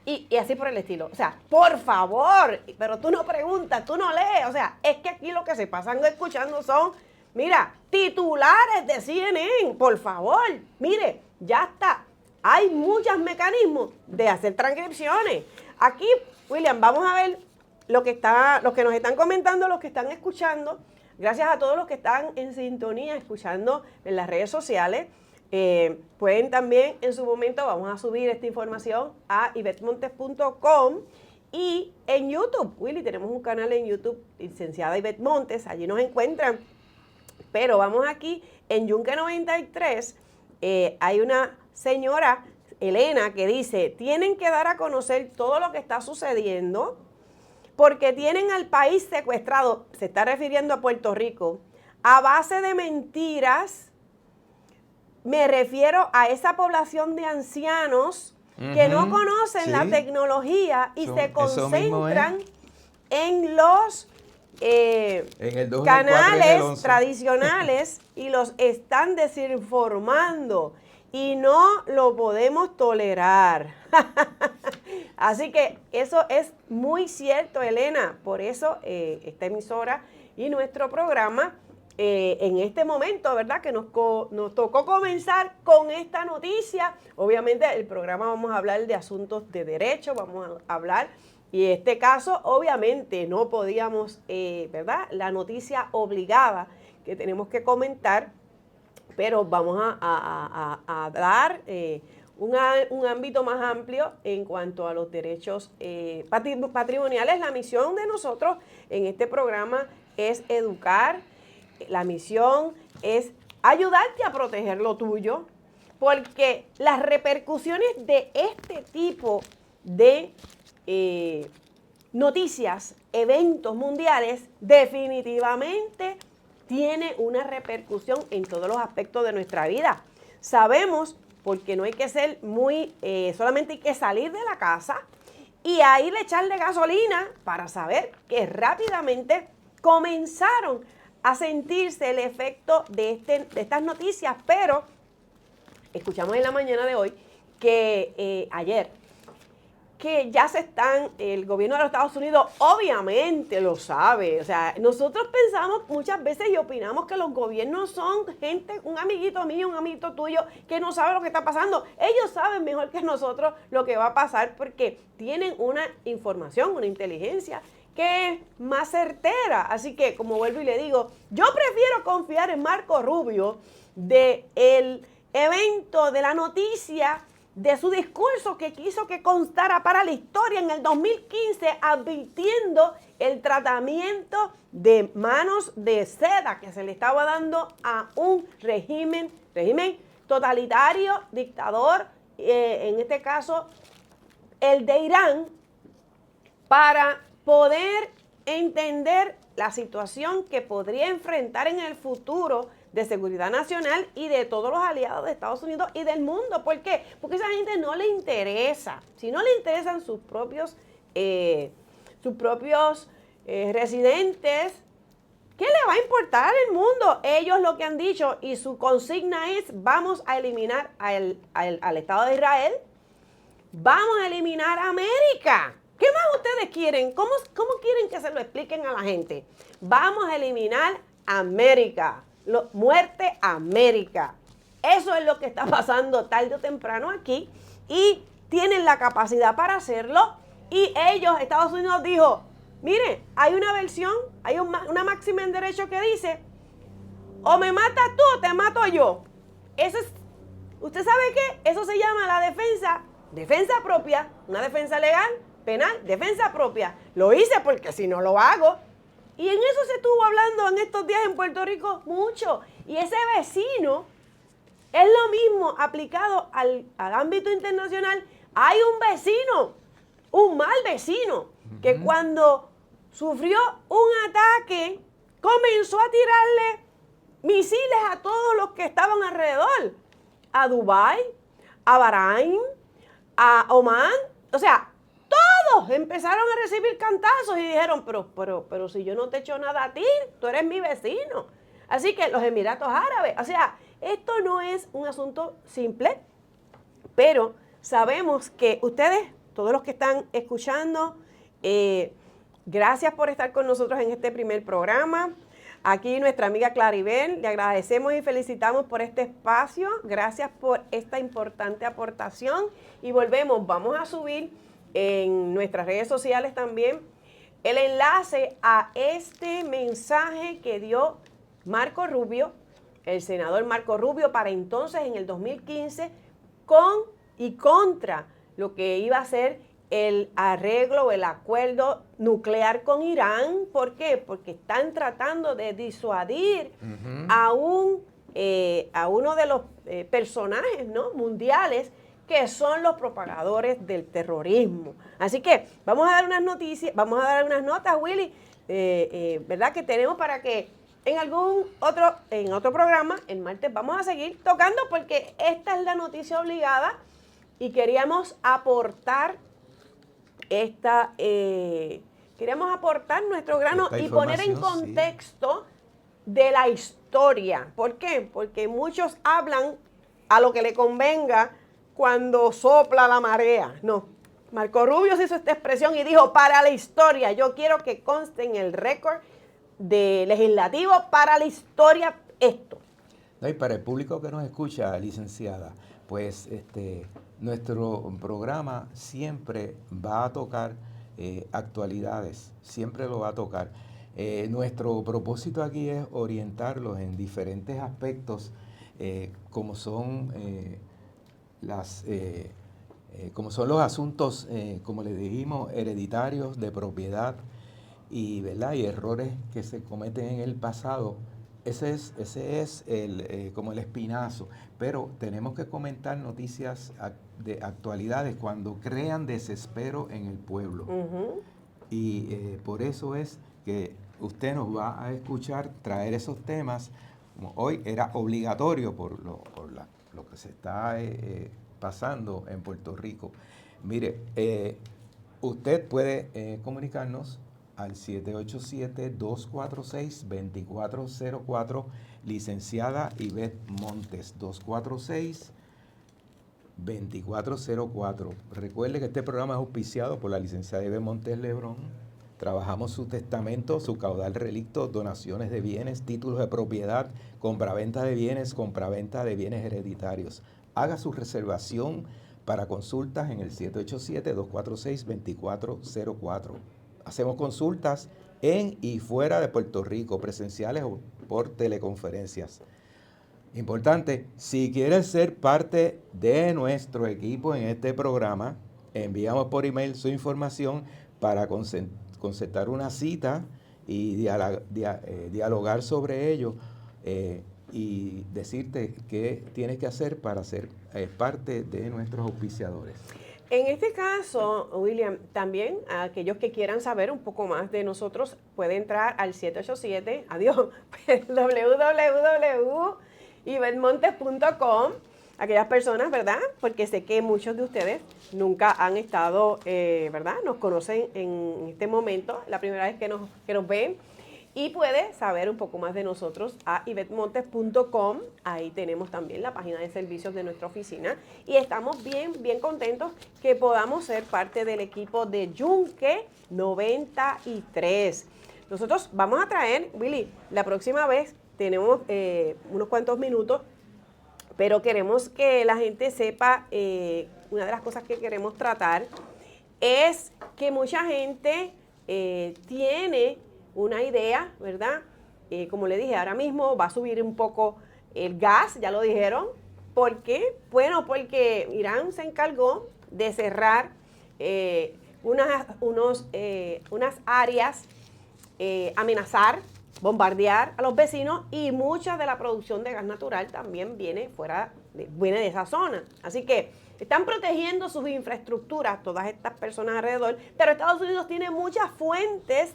B: Y así por el estilo. O sea, por favor, pero tú no preguntas, tú no lees. O sea, es que aquí lo que se pasan escuchando son, mira, titulares de CNN, por favor. Mire, ya está. Hay muchos mecanismos de hacer transcripciones. Aquí, William, vamos a ver los que nos están comentando, los que están escuchando. Gracias a todos los que están en sintonía, escuchando en las redes sociales. Pueden también, en su momento, vamos a subir esta información a ivetmontes.com y en YouTube. Willy, tenemos un canal en YouTube, licenciada Ivette Montes, allí nos encuentran. Pero vamos aquí, en Yunque 93, hay una señora, Elena, que dice, tienen que dar a conocer todo lo que está sucediendo porque tienen al país secuestrado, se está refiriendo a Puerto Rico, a base de mentiras. Me refiero a esa población de ancianos que no conocen la tecnología y se concentran en los canales tradicionales y los están desinformando. Y no lo podemos tolerar. Así que eso es muy cierto, Elena. Por eso esta emisora y nuestro programa en este momento, ¿verdad? Que nos tocó comenzar con esta noticia. Obviamente el programa vamos a hablar de asuntos de derecho, vamos a hablar, y en este caso obviamente no podíamos, ¿verdad? La noticia obligada que tenemos que comentar, pero vamos a dar un ámbito más amplio en cuanto a los derechos patrimoniales. La misión de nosotros en este programa es educar. La misión es ayudarte a proteger lo tuyo, porque las repercusiones de este tipo de noticias, eventos mundiales, definitivamente tiene una repercusión en todos los aspectos de nuestra vida. Sabemos, porque no hay que ser solamente hay que salir de la casa y a ir a echarle gasolina para saber que rápidamente comenzaron a sentirse el efecto de estas noticias, pero escuchamos en la mañana de hoy que ayer, que ya el gobierno de los Estados Unidos obviamente lo sabe. O sea, nosotros pensamos muchas veces y opinamos que los gobiernos son gente, un amiguito mío, un amiguito tuyo, que no sabe lo que está pasando. Ellos saben mejor que nosotros lo que va a pasar porque tienen una información, una inteligencia que es más certera. Así que, como vuelvo y le digo, yo prefiero confiar en Marco Rubio del evento, de la noticia, de su discurso que quiso que constara para la historia en el 2015, advirtiendo el tratamiento de manos de seda que se le estaba dando a un régimen totalitario, dictador, en este caso el de Irán, para poder entender la situación que podría enfrentar en el futuro de seguridad nacional y de todos los aliados de Estados Unidos y del mundo. ¿Por qué? Porque a esa gente no le interesa. Si no le interesan sus propios residentes, ¿qué le va a importar el mundo? Ellos lo que han dicho y su consigna es: vamos a eliminar al Estado de Israel, vamos a eliminar a América. ¿Qué más ustedes quieren? ¿Cómo quieren que se lo expliquen a la gente? Vamos a eliminar a América. Muerte a América. Eso es lo que está pasando tarde o temprano aquí y tienen la capacidad para hacerlo. Y ellos, Estados Unidos dijo: mire, hay una versión, hay una máxima en derecho que dice: o me matas tú o te mato yo. ¿Usted sabe qué? Eso se llama la defensa propia, una defensa legal, penal, defensa propia. Lo hice porque si no lo hago. Y en eso se estuvo hablando en estos días en Puerto Rico mucho. Y ese vecino es lo mismo aplicado al ámbito internacional. Hay un vecino, un mal vecino, que cuando sufrió un ataque comenzó a tirarle misiles a todos los que estaban alrededor. A Dubái, a Bahrein, a Omán. O sea, todos empezaron a recibir cantazos y dijeron: pero si yo no te echo nada a ti, tú eres mi vecino. Así que los Emiratos Árabes, o sea, esto no es un asunto simple, pero sabemos que ustedes, todos los que están escuchando, gracias por estar con nosotros en este primer programa. Aquí nuestra amiga Claribel, le agradecemos y felicitamos por este espacio. Gracias por esta importante aportación. Y vamos a subir en nuestras redes sociales también el enlace a este mensaje que dio Marco Rubio, el senador Marco Rubio, para entonces en el 2015, con y contra lo que iba a ser el arreglo o el acuerdo nuclear con Irán. ¿Por qué? Porque están tratando de disuadir a uno de los personajes, ¿no?, mundiales, que son los propagadores del terrorismo. Así que vamos a dar unas noticias, vamos a dar unas notas, Willy, ¿verdad?, que tenemos para que en otro programa, el martes, vamos a seguir tocando, porque esta es la noticia obligada y queríamos aportar nuestro grano y poner en contexto de la historia. ¿Por qué? Porque muchos hablan a lo que le convenga cuando sopla la marea. No, Marco Rubio hizo esta expresión y dijo: para la historia. Yo quiero que conste en el récord de legislativo, para la historia, esto.
D: No, y para el público que nos escucha, licenciada, pues nuestro programa siempre va a tocar actualidades, siempre lo va a tocar. Nuestro propósito aquí es orientarlos en diferentes aspectos, como son los asuntos, como les dijimos, hereditarios, de propiedad ¿verdad?, y errores que se cometen en el pasado. Ese es como el espinazo. Pero tenemos que comentar noticias de actualidades cuando crean desespero en el pueblo. Y por eso es que usted nos va a escuchar traer esos temas. Como hoy era obligatorio por lo que se está pasando en Puerto Rico. Mire, usted puede comunicarnos al 787-246-2404, licenciada Ivette Montes, 246-2404. Recuerde que este programa es auspiciado por la licenciada Ivette Montes Lebrón. Trabajamos su testamento, su caudal relicto, donaciones de bienes, títulos de propiedad, compraventa de bienes hereditarios. Haga su reservación para consultas en el 787-246-2404. Hacemos consultas en y fuera de Puerto Rico, presenciales o por teleconferencias. Importante, si quieres ser parte de nuestro equipo en este programa, enviamos por email su información para concertar una cita y dialogar sobre ello y decirte qué tienes que hacer para ser parte de nuestros auspiciadores.
B: En este caso, William, también aquellos que quieran saber un poco más de nosotros pueden entrar al 787, www.ivetmontes.com. Aquellas personas, ¿verdad? Porque sé que muchos de ustedes nunca han estado, ¿verdad? Nos conocen en este momento, la primera vez que nos ven. Y puede saber un poco más de nosotros a ivetmontes.com. Ahí tenemos también la página de servicios de nuestra oficina. Y estamos bien contentos que podamos ser parte del equipo de Yunque 93. Nosotros vamos a traer, Willy, la próxima vez tenemos unos cuantos minutos, pero queremos que la gente sepa, una de las cosas que queremos tratar es que mucha gente tiene una idea, ¿verdad? Como le dije, ahora mismo va a subir un poco el gas, ya lo dijeron. ¿Por qué? Bueno, porque Irán se encargó de cerrar unas áreas, amenazar, bombardear a los vecinos, y mucha de la producción de gas natural también viene de esa zona. Así que están protegiendo sus infraestructuras, todas estas personas alrededor, pero Estados Unidos tiene muchas fuentes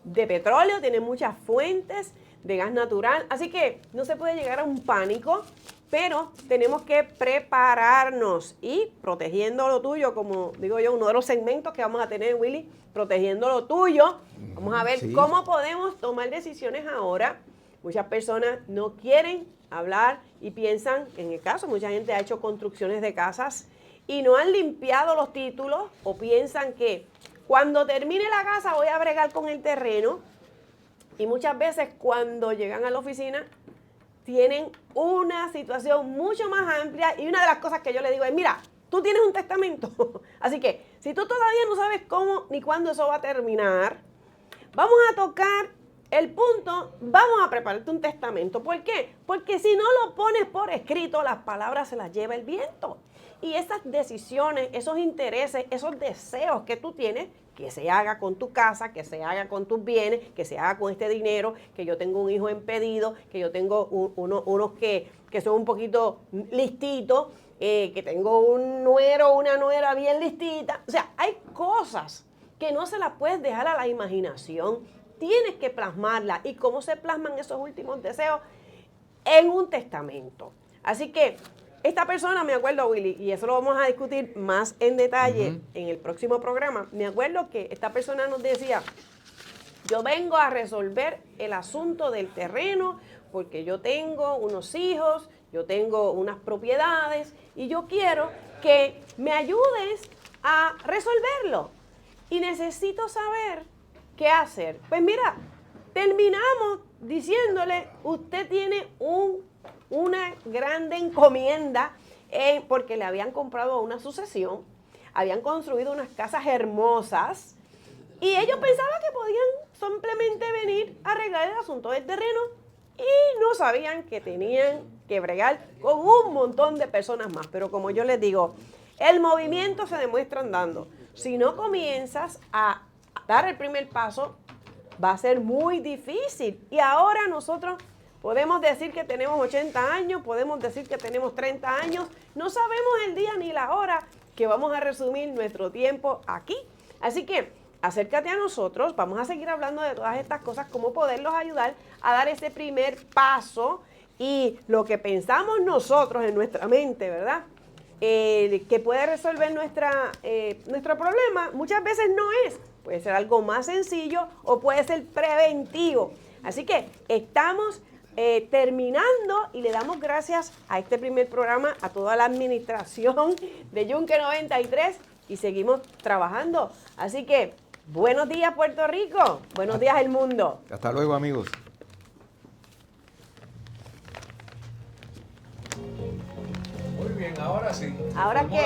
B: de petróleo, tiene muchas fuentes de gas natural, así que no se puede llegar a un pánico, pero tenemos que prepararnos y protegiendo lo tuyo, como digo yo, uno de los segmentos que vamos a tener, Willy, protegiendo lo tuyo. Vamos a ver cómo podemos tomar decisiones ahora. Muchas personas no quieren hablar y piensan, en el caso, mucha gente ha hecho construcciones de casas y no han limpiado los títulos, o piensan que cuando termine la casa voy a bregar con el terreno, y muchas veces cuando llegan a la oficina tienen una situación mucho más amplia, y una de las cosas que yo le digo es, mira, tú tienes un testamento, así que si tú todavía no sabes cómo ni cuándo eso va a terminar, vamos a tocar el punto, vamos a prepararte un testamento. ¿Por qué? Porque si no lo pones por escrito, las palabras se las lleva el viento. Y esas decisiones, esos intereses, esos deseos que tú tienes, que se haga con tu casa, que se haga con tus bienes, que se haga con este dinero, que yo tengo un hijo impedido, que yo tengo unos que son un poquito listitos, que tengo un nuero, una nuera bien listita. O sea, hay cosas que no se las puedes dejar a la imaginación, tienes que plasmarlas. ¿Y cómo se plasman esos últimos deseos? En un testamento. Así que esta persona, me acuerdo, Willy, y eso lo vamos a discutir más en detalle en el próximo programa, me acuerdo que esta persona nos decía, yo vengo a resolver el asunto del terreno porque yo tengo unos hijos, yo tengo unas propiedades y yo quiero que me ayudes a resolverlo. Y necesito saber qué hacer. Pues mira, terminamos diciéndole, usted tiene una grande encomienda porque le habían comprado una sucesión, habían construido unas casas hermosas y ellos pensaban que podían simplemente venir a arreglar el asunto del terreno y no sabían que tenían que bregar con un montón de personas más. Pero como yo les digo, el movimiento se demuestra andando. Si no comienzas a dar el primer paso, va a ser muy difícil. Y ahora nosotros podemos decir que tenemos 80 años, podemos decir que tenemos 30 años, no sabemos el día ni la hora que vamos a resumir nuestro tiempo aquí. Así que acércate a nosotros, vamos a seguir hablando de todas estas cosas, cómo poderlos ayudar a dar ese primer paso y lo que pensamos nosotros en nuestra mente, ¿verdad? que puede resolver nuestro problema, muchas veces no es. Puede ser algo más sencillo o puede ser preventivo. Así que estamos terminando y le damos gracias a este primer programa, a toda la administración de Yunque 93 y seguimos trabajando. Así que buenos días Puerto Rico, buenos días el mundo.
D: Hasta luego, amigos.
A: Muy bien, ahora sí.
B: Ahora que